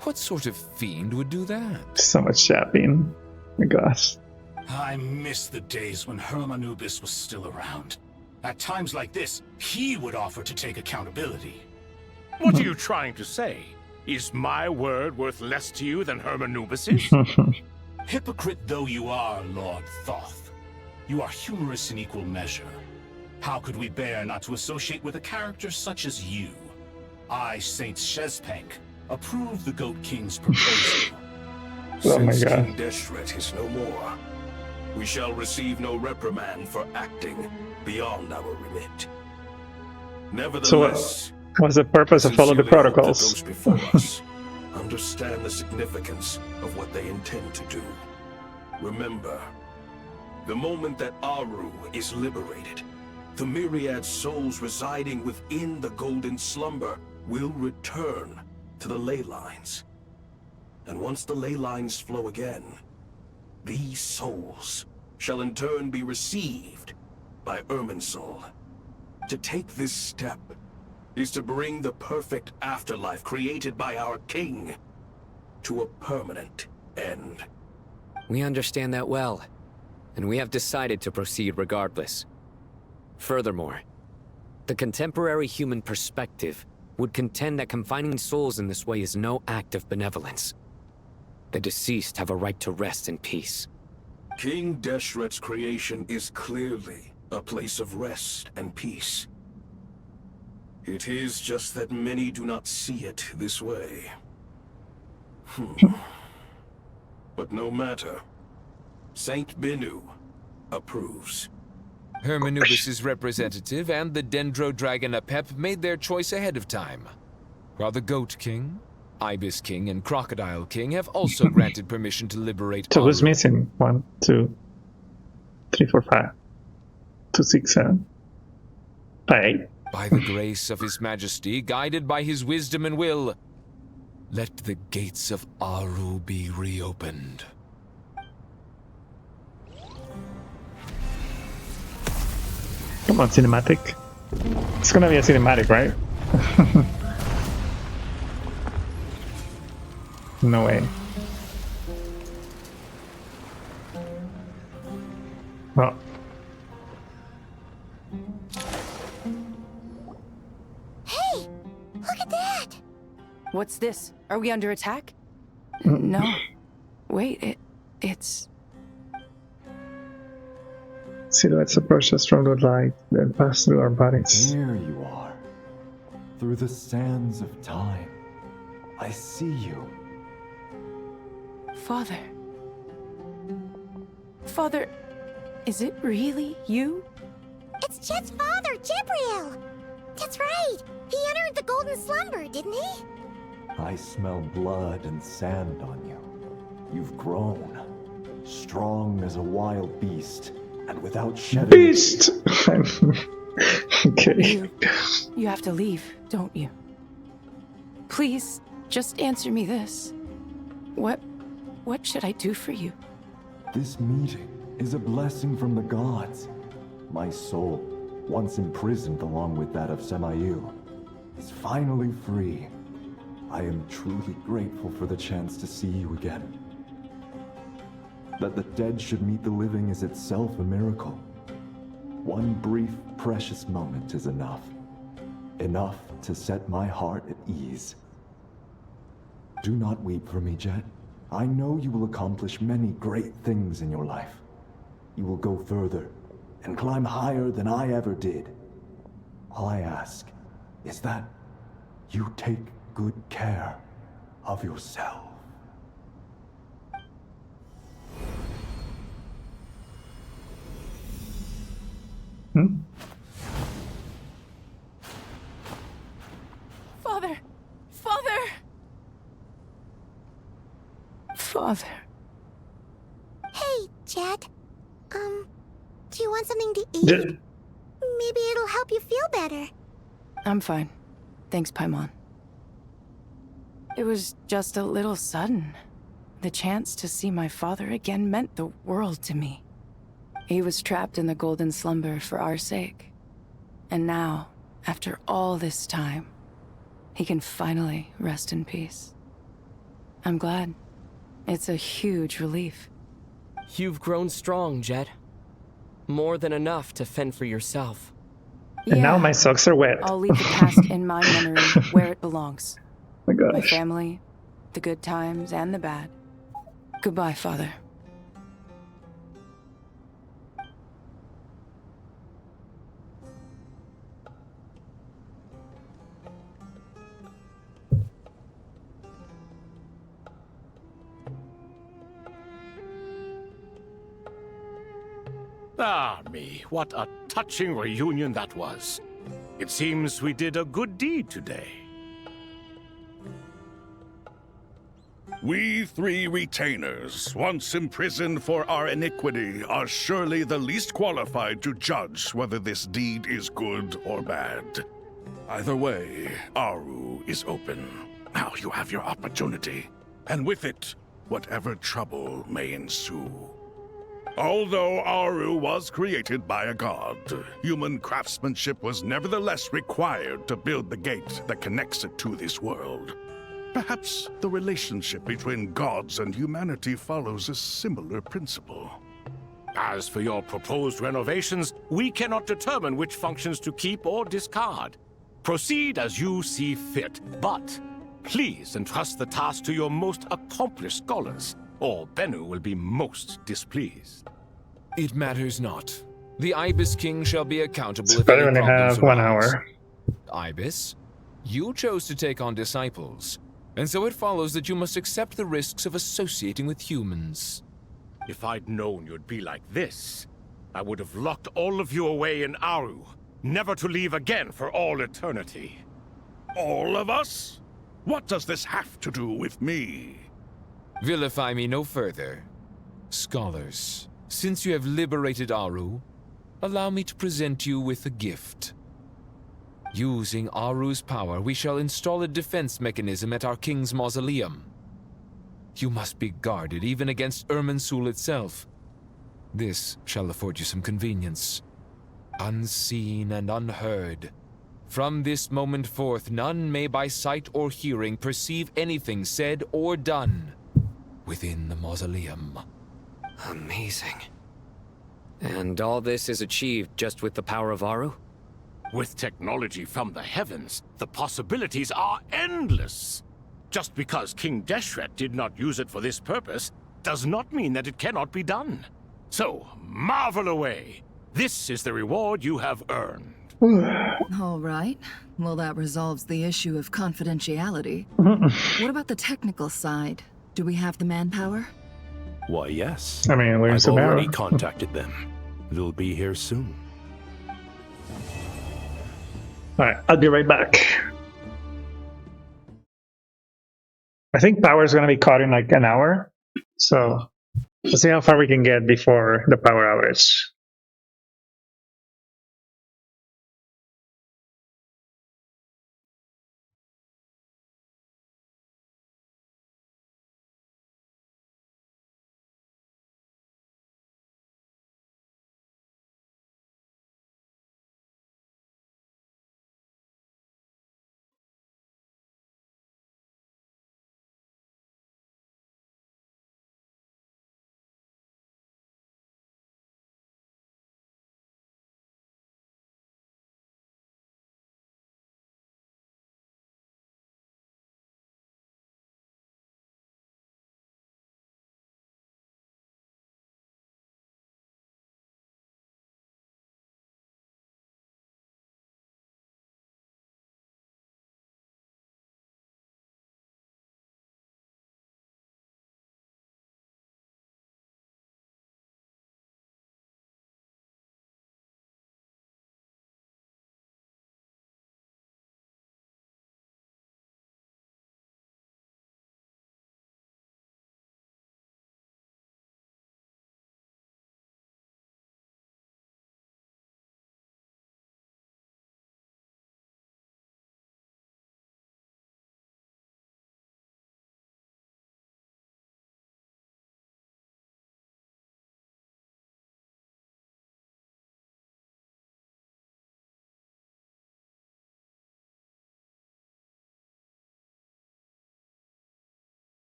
What sort of fiend would do that? So much chapping. My gosh. I miss the days when Hermanubis was still around. At times like this, he would offer to take accountability. What are you trying to say? Is my word worth less to you than Hermanubis's? Hypocrite though you are, Lord Thoth, you are humorous in equal measure. How could we bear not to associate with a character such as you? I, Saint Shezpank, approve the Goat King's proposal. Oh my Since God. King Deshret is no more, we shall receive no reprimand for acting beyond our remit. Nevertheless, what's the purpose of all of the sincerely hope that protocols? those before us understand the significance of what they intend to do. Remember, the moment that Aru is liberated, the myriad souls residing within the Golden Slumber will return to the ley lines. And once the ley lines flow again, these souls shall in turn be received by Irminsul. To take this step is to bring the perfect afterlife created by our king to a permanent end. We understand that well, and we have decided to proceed regardless. Furthermore, the contemporary human perspective would contend that confining souls in this way is no act of benevolence. The deceased have a right to rest in peace. King Deshret's creation is clearly a place of rest and peace. It is just that many do not see it this way. But no matter. Saint Binu approves. Hermanubis' representative and the Dendro Dragon Apep made their choice ahead of time, while the Goat King, Ibis King, and Crocodile King have also granted permission to liberate So who's Aru. missing? 1, 2, 3, 4, 5, 2, 6, 7, 8. By the grace of His Majesty, guided by his wisdom and will, let the gates of Aru be reopened. Come on, cinematic. It's gonna be a cinematic, right? No way. Well. Hey! Look at that! What's this? Are we under attack? No. Wait, it's... Silhouettes approach us from the light, then pass through our bodies. Here you are. Through the sands of time. I see you. Father. Father, is it really you? It's Jet's father, Jibril! That's right! He entered the Golden Slumber, didn't he? I smell blood and sand on you. You've grown. Strong as a wild beast, and without shedding... Beast! Okay. You have to leave, don't you? Please, just answer me this. What should I do for you? This meeting is a blessing from the gods. My soul, once imprisoned along with that of Semail, is finally free. I am truly grateful for the chance to see you again. That the dead should meet the living is itself a miracle. One brief, precious moment is enough. Enough to set my heart at ease. Do not weep for me, Jet. I know you will accomplish many great things in your life. You will go further and climb higher than I ever did. All I ask is that you take good care of yourself. Father! Father! Father. Hey, Jet. Do you want something to eat? Maybe it'll help you feel better. I'm fine. Thanks, Paimon. It was just a little sudden. The chance to see my father again meant the world to me. He was trapped in the golden slumber for our sake. And now, after all this time, he can finally rest in peace. I'm glad. It's a huge relief. You've grown strong, Jet. More than enough to fend for yourself. And now my socks are wet. I'll leave the past in my memory where it belongs. My gosh. My family, the good times and the bad. Goodbye, Father. Ah, me, what a touching reunion that was. It seems we did a good deed today. We three retainers, once imprisoned for our iniquity, are surely the least qualified to judge whether this deed is good or bad. Either way, Aru is open. Now you have your opportunity, and with it, whatever trouble may ensue. Although Aru was created by a god, human craftsmanship was nevertheless required to build the gate that connects it to this world. Perhaps the relationship between gods and humanity follows a similar principle. As for your proposed renovations, we cannot determine which functions to keep or discard. Proceed as you see fit, but please entrust the task to your most accomplished scholars, or Bennu will be most displeased. It matters not. The Ibis King shall be accountable It's if better any when they problems have 1 arise. hour. Ibis, you chose to take on disciples, and so it follows that you must accept the risks of associating with humans. If I'd known you'd be like this, I would have locked all of you away in Aru, never to leave again for all eternity. All of us? What does this have to do with me? Vilify me no further. Scholars, since you have liberated Aru, allow me to present you with a gift. Using Aru's power, we shall install a defense mechanism at our king's mausoleum. You must be guarded even against Irminsul itself. This shall afford you some convenience. Unseen and unheard. From this moment forth, none may by sight or hearing perceive anything said or done within the mausoleum. Amazing. And all this is achieved just with the power of Aru? With technology from the heavens, the possibilities are endless. Just because King Deshret did not use it for this purpose does not mean that it cannot be done. So, marvel away. This is the reward you have earned. All right. Well, that resolves the issue of confidentiality. What about the technical side? Do we have the manpower? Why, yes. I mean, where's I've the already barrel? contacted them. They'll be here soon. Alright, I'll be right back. I think power's gonna be caught in like an hour. So let's see how far we can get before the power outage.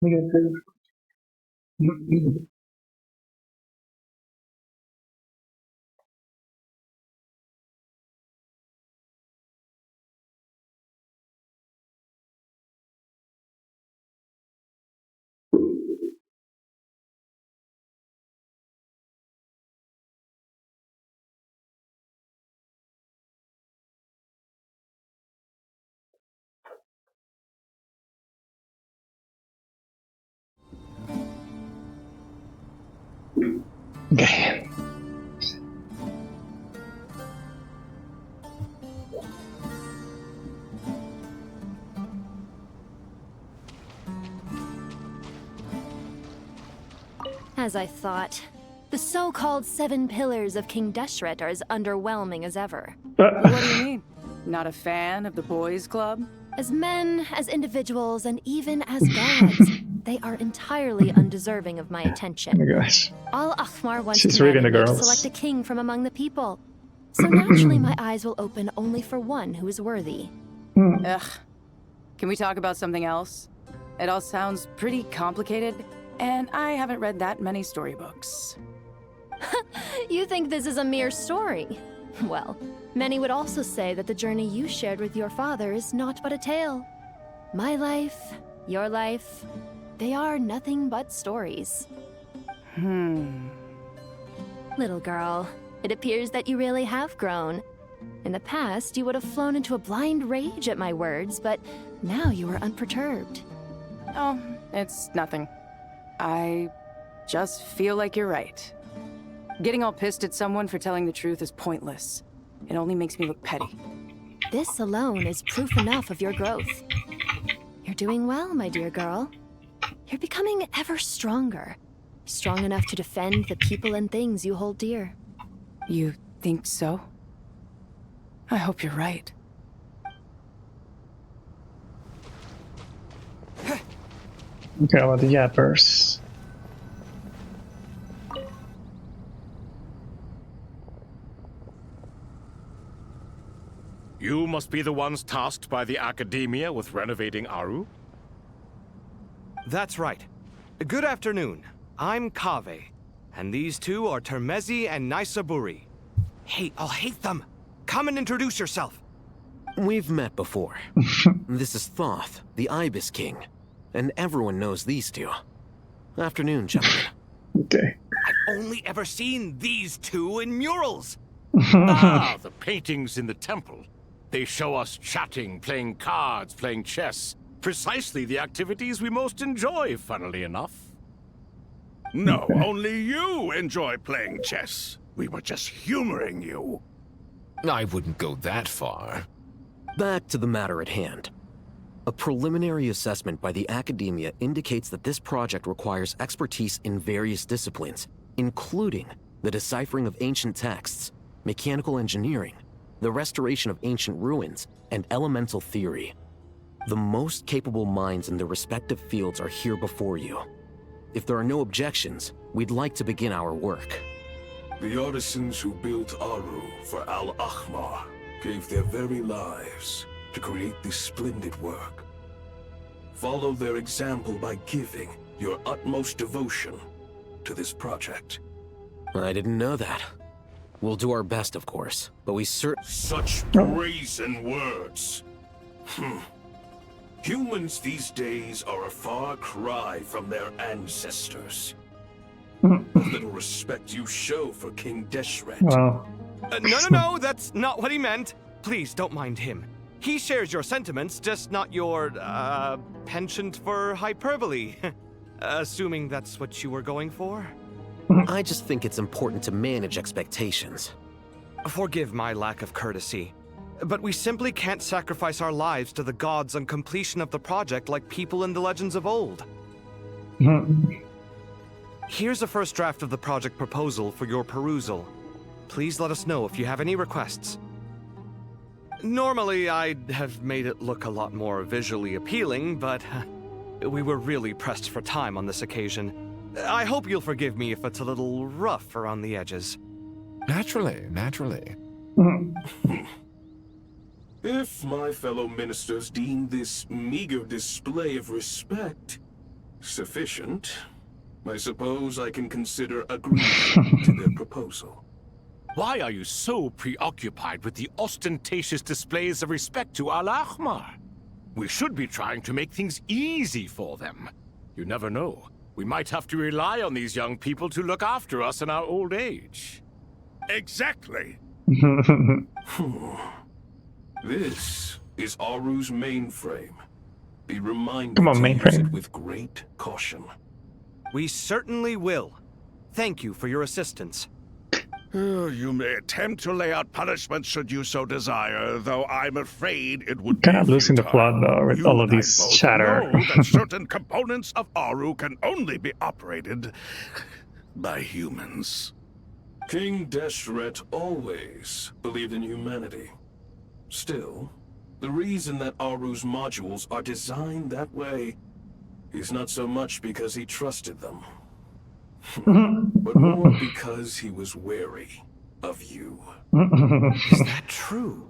Negative. Okay. As I thought, the so-called 7 pillars of King Deshret are as underwhelming as ever. What do you mean? Not a fan of the boys' club? As men, as individuals, and even as gods, they are entirely undeserving of my attention. Oh my gosh. Al-Ahmar once She's reading commanded the me to girls. select a king from among the people. So naturally my eyes will open only for one who is worthy. Ugh. Can we talk about something else? It all sounds pretty complicated, and I haven't read that many storybooks. You think this is a mere story? Well, many would also say that the journey you shared with your father is not but a tale. My life, your life, they are nothing but stories. Little girl, it appears that you really have grown. In the past, you would have flown into a blind rage at my words, but now you are unperturbed. Oh, it's nothing. I just feel like you're right. Getting all pissed at someone for telling the truth is pointless. It only makes me look petty. This alone is proof enough of your growth. You're doing well, my dear girl. You're becoming ever stronger. Strong enough to defend the people and things you hold dear. You think so? I hope you're right. Okay, about the yappers. You must be the ones tasked by the Academia with renovating Aru? That's right. Good afternoon. I'm Kaveh, and these two are Termezi and Naisaburi. Hey, I'll hate them. Come and introduce yourself. We've met before. This is Thoth, the Ibis King, and everyone knows these two. Afternoon, gentlemen. Okay. I've only ever seen these two in murals. The paintings in the temple. They show us chatting, playing cards, playing chess. Precisely the activities we most enjoy, funnily enough. No, only you enjoy playing chess. We were just humoring you. I wouldn't go that far. Back to the matter at hand. A preliminary assessment by the Academia indicates that this project requires expertise in various disciplines, including the deciphering of ancient texts, mechanical engineering, the restoration of ancient ruins, and elemental theory. The most capable minds in their respective fields are here before you. If there are no objections, we'd like to begin our work. The artisans who built Aru for Al-Ahmar gave their very lives to create this splendid work. Follow their example by giving your utmost devotion to this project. I didn't know that. We'll do our best, of course, but we Such brazen words. Humans these days are a far cry from their ancestors. What little respect you show for King Deshret. Wow. No, that's not what he meant. Please, don't mind him. He shares your sentiments, just not your, penchant for hyperbole. Assuming that's what you were going for? I just think it's important to manage expectations. Forgive my lack of courtesy, but we simply can't sacrifice our lives to the gods on completion of the project like people in the legends of old. Here's a first draft of the project proposal for your perusal. Please let us know if you have any requests. Normally, I'd have made it look a lot more visually appealing, but we were really pressed for time on this occasion. I hope you'll forgive me if it's a little rough around the edges. Naturally. If my fellow ministers deem this meager display of respect Sufficient. I suppose I can consider agreeing to their proposal. Why are you so preoccupied with the ostentatious displays of respect to Al-Ahmar? We should be trying to make things easy for them. You never know. We might have to rely on these young people to look after us in our old age. Exactly. This is Aru's mainframe. Be reminded Come on, to use mainframe. it with great caution. We certainly will. Thank you for your assistance. You may attempt to lay out punishment should you so desire, though I'm afraid it would Kind be of losing the plot though with You all of and I these both chatter. know that certain components of Aru can only be operated by humans. King Deshret always believed in humanity. Still, the reason that Aru's modules are designed that way is not so much because he trusted them, but more because he was wary of you. Is that true?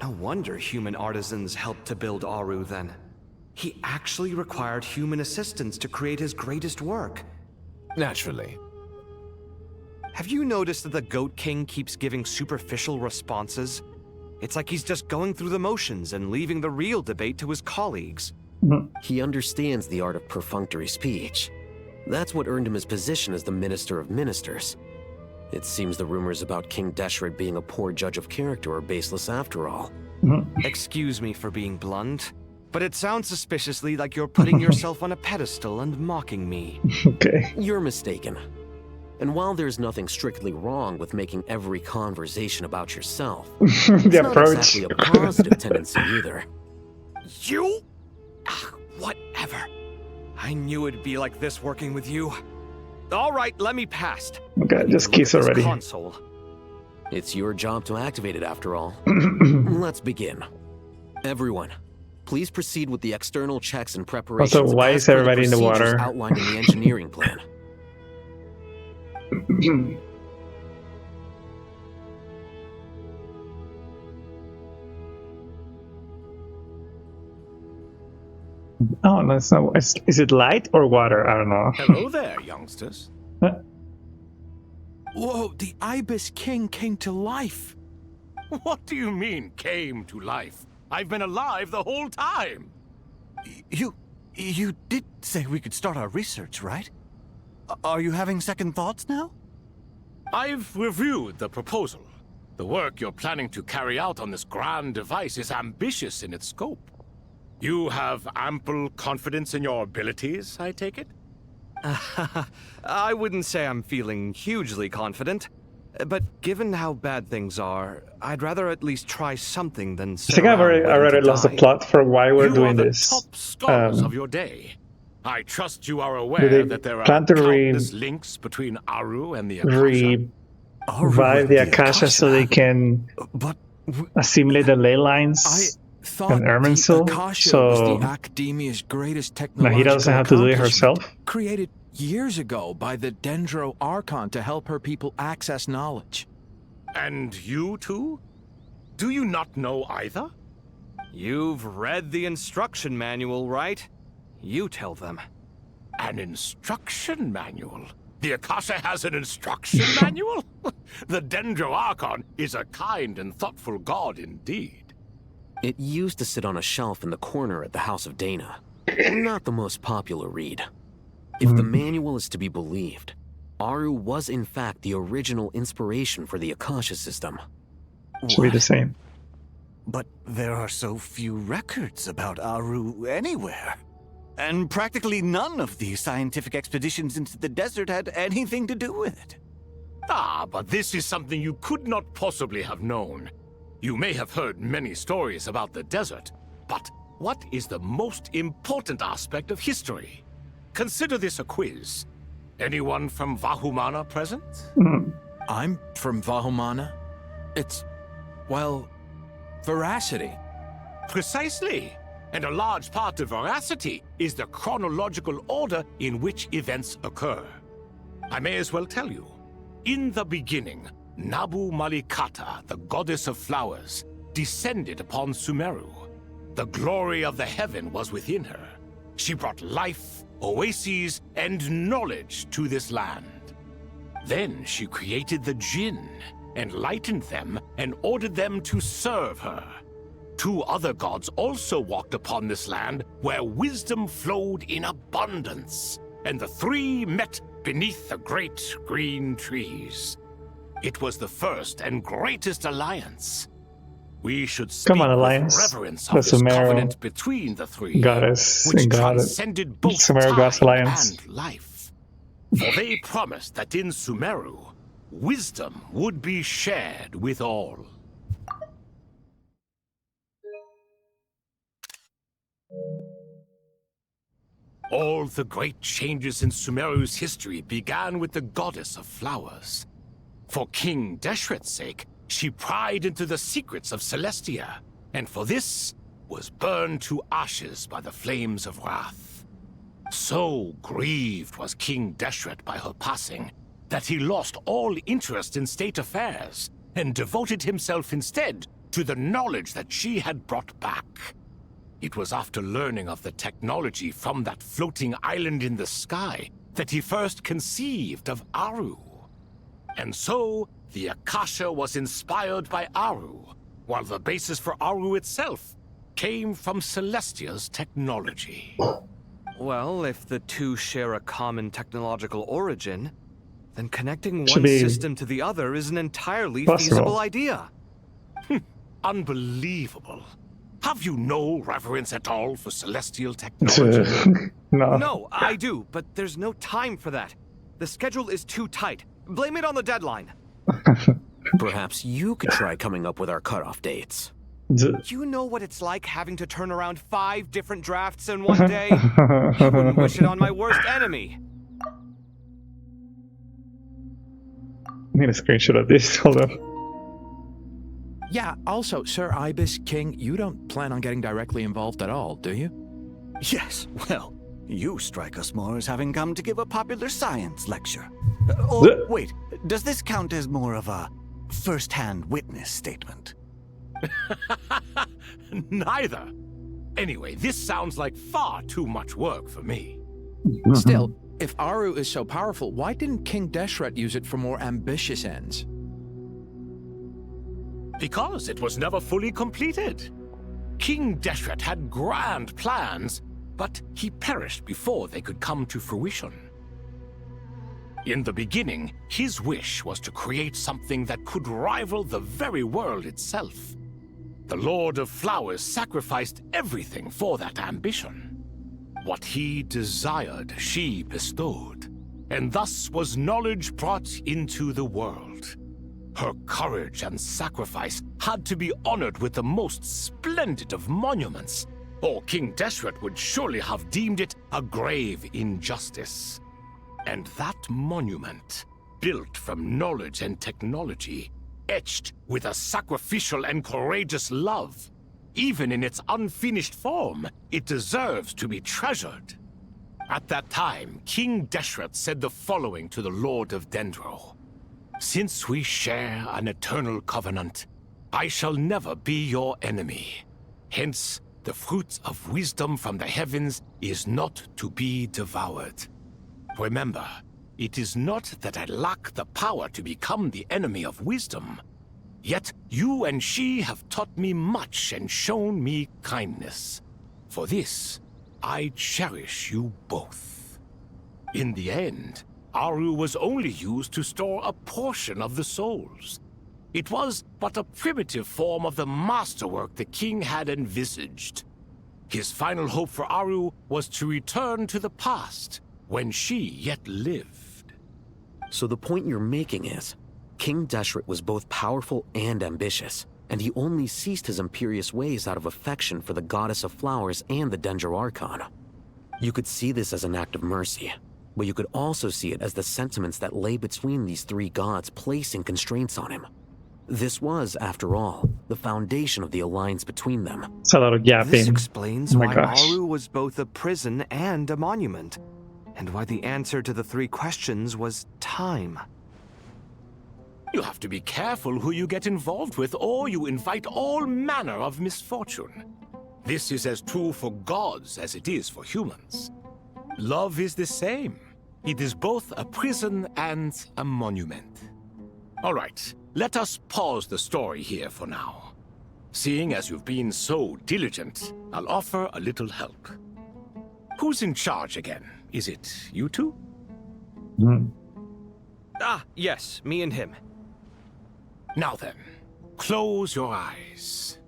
No wonder human artisans helped to build Aru then. He actually required human assistance to create his greatest work. Naturally. Have you noticed that the Goat King keeps giving superficial responses? It's like he's just going through the motions and leaving the real debate to his colleagues. He understands the art of perfunctory speech. That's what earned him his position as the Minister of Ministers. It seems the rumors about King Deshret being a poor judge of character are baseless after all. Excuse me for being blunt, but it sounds suspiciously like you're putting yourself on a pedestal and mocking me. Okay. You're mistaken. And while there's nothing strictly wrong with making every conversation about yourself, it's not approach. exactly a positive tendency either. You? Whatever. I knew it'd be like this working with you. All right, let me past. Okay, just kiss already. Console. It's your job to activate it after all. Let's begin. Everyone, please proceed with the external checks and preparations. Also, why is everybody in the water? Outlined in the engineering plan. Oh, no, it's not. Is it light or water? I don't know. Hello there, youngsters. Whoa, the Ibis King came to life. What do you mean, came to life? I've been alive the whole time. You did say we could start our research, right? Are you having second thoughts now? I've reviewed the proposal. The work you're planning to carry out on this grand device is ambitious in its scope. You have ample confidence in your abilities, I take it? I wouldn't say I'm feeling hugely confident, but given how bad things are, I'd rather at least try something than I sit think I've around already waiting to lost the die. plot for why we're You doing are the this. top scholars of your day. I trust you are Do aware they that there are plan to countless links between Aru and the Akasha. revive the Akasha so they can assimilate the ley lines and Irminsul? Akasha was So the Academia's greatest now technological he doesn't have to do it accomplishment, herself? created years ago by the Dendro Archon to help her people access knowledge. And you too? Do you not know either? You've read the instruction manual, right? You tell them. An instruction manual? The Akasha has an instruction manual? The Dendro Archon is a kind and thoughtful god indeed. It used to sit on a shelf in the corner at the House of Dana. Not the most popular read. If the manual is to be believed, Aru was in fact the original inspiration for the Akasha system. Should be the same. But there are so few records about Aru anywhere. And practically none of the scientific expeditions into the desert had anything to do with it. Ah, but this is something you could not possibly have known. You may have heard many stories about the desert, but what is the most important aspect of history? Consider this a quiz. Anyone from Vahumana present? I'm from Vahumana. It's, well, veracity. Precisely. And a large part of veracity is the chronological order in which events occur. I may as well tell you. In the beginning, Nabu Malikata, the goddess of flowers, descended upon Sumeru. The glory of the heaven was within her. She brought life, oases, and knowledge to this land. Then she created the Jinn, enlightened them, and ordered them to serve her. 2 other gods also walked upon this land where wisdom flowed in abundance, and the 3 met beneath the great green trees. It was the first and greatest alliance. We should speak with reverence of this covenant between the 3, which transcended both time and life. For they promised that in Sumeru, wisdom would be shared with all. All the great changes in Sumeru's history began with the goddess of flowers. For King Deshret's sake, she pried into the secrets of Celestia, and for this was burned to ashes by the flames of wrath. So grieved was King Deshret by her passing that he lost all interest in state affairs and devoted himself instead to the knowledge that she had brought back. It was after learning of the technology from that floating island in the sky that he first conceived of Aru. And so, the Akasha was inspired by Aru, while the basis for Aru itself came from Celestia's technology. Well, if the 2 share a common technological origin, then connecting one system to the other is an entirely feasible idea. Unbelievable. Have you no reverence at all for celestial technology? No, I do, but there's no time for that. The schedule is too tight. Blame it on the deadline. Perhaps you could try coming up with our cutoff dates. You know what it's like having to turn around 5 different drafts in one day? I wouldn't wish it on my worst enemy. I need a screenshot of this. Hold on. Yeah, also, Sir Ibis King, you don't plan on getting directly involved at all, do you? Yes, well, you strike us more as having come to give a popular science lecture. Wait, does this count as more of a first-hand witness statement? Neither. Anyway, this sounds like far too much work for me. Still, if Aru is so powerful, why didn't King Deshret use it for more ambitious ends? Because it was never fully completed. King Deshret had grand plans, but he perished before they could come to fruition. In the beginning, his wish was to create something that could rival the very world itself. The Lord of Flowers sacrificed everything for that ambition. What he desired, she bestowed, and thus was knowledge brought into the world. Her courage and sacrifice had to be honored with the most splendid of monuments, or King Deshret would surely have deemed it a grave injustice. And that monument, built from knowledge and technology, etched with a sacrificial and courageous love, even in its unfinished form, it deserves to be treasured. At that time, King Deshret said the following to the Lord of Dendro. Since we share an eternal covenant, I shall never be your enemy. Hence, the fruit of wisdom from the heavens is not to be devoured. Remember, it is not that I lack the power to become the enemy of wisdom. Yet you and she have taught me much and shown me kindness. For this, I cherish you both. In the end, Aru was only used to store a portion of the souls. It was but a primitive form of the masterwork the king had envisaged. His final hope for Aru was to return to the past, when she yet lived. So the point you're making is, King Deshret was both powerful and ambitious, and he only ceased his imperious ways out of affection for the Goddess of Flowers and the Dendro Archon. You could see this as an act of mercy, but you could also see it as the sentiments that lay between these 3 gods placing constraints on him. This was, after all, the foundation of the alliance between them. It's a lot of yapping. This explains Oh my why gosh. Aru was both a prison and a monument, and why the answer to the 3 questions was time. You have to be careful who you get involved with, or you invite all manner of misfortune. This is as true for gods as it is for humans. Love is the same. It is both a prison and a monument. All right, let us pause the story here for now. Seeing as you've been so diligent, I'll offer a little help. Who's in charge again? Is it you two? Ah, yes, me and him. Now then, close your eyes.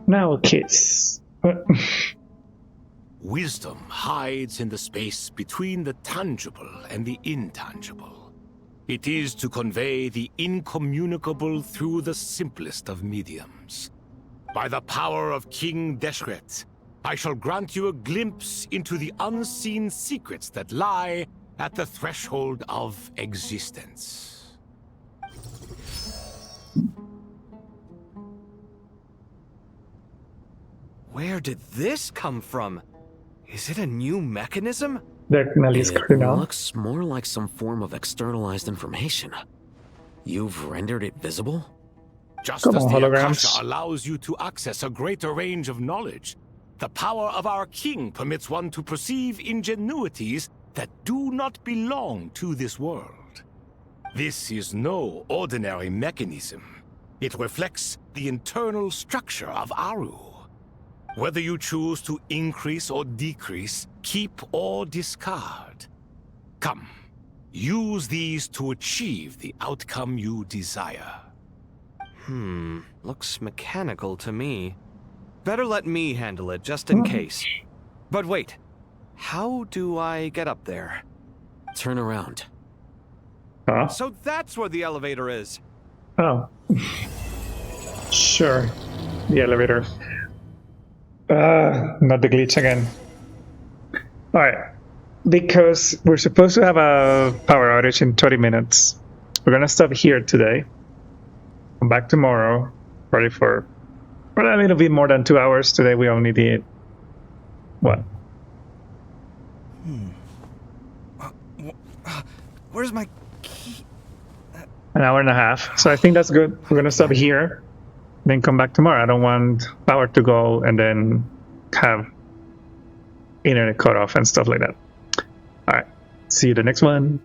Now kiss. Wisdom hides in the space between the tangible and the intangible. It is to convey the incommunicable through the simplest of mediums. By the power of King Deshret, I shall grant you a glimpse into the unseen secrets that lie at the threshold of existence. Where did this come from? Is it a new mechanism? It looks more like some form of externalized information. You've rendered it visible? Just as the Akasha allows you to access a greater range of knowledge, the power of our king permits one to perceive ingenuities that do not belong to this world. This is no ordinary mechanism. It reflects the internal structure of Aru. Whether you choose to increase or decrease, keep or discard. Come, use these to achieve the outcome you desire. Looks mechanical to me. Better let me handle it, just in case. But wait, how do I get up there? Turn around. So that's where the elevator is. Oh. Sure. The elevator. Not the glitch again. Alright. Because we're supposed to have a power outage in 30 minutes. We're gonna stop here today. Come back tomorrow. Probably for a little bit more than 2 hours. Today we only did what? Where's my key? An hour and a half. So I think that's good. We're gonna stop here. Then come back tomorrow. I don't want power to go and then have internet cut off and stuff like that. All right. See you the next one.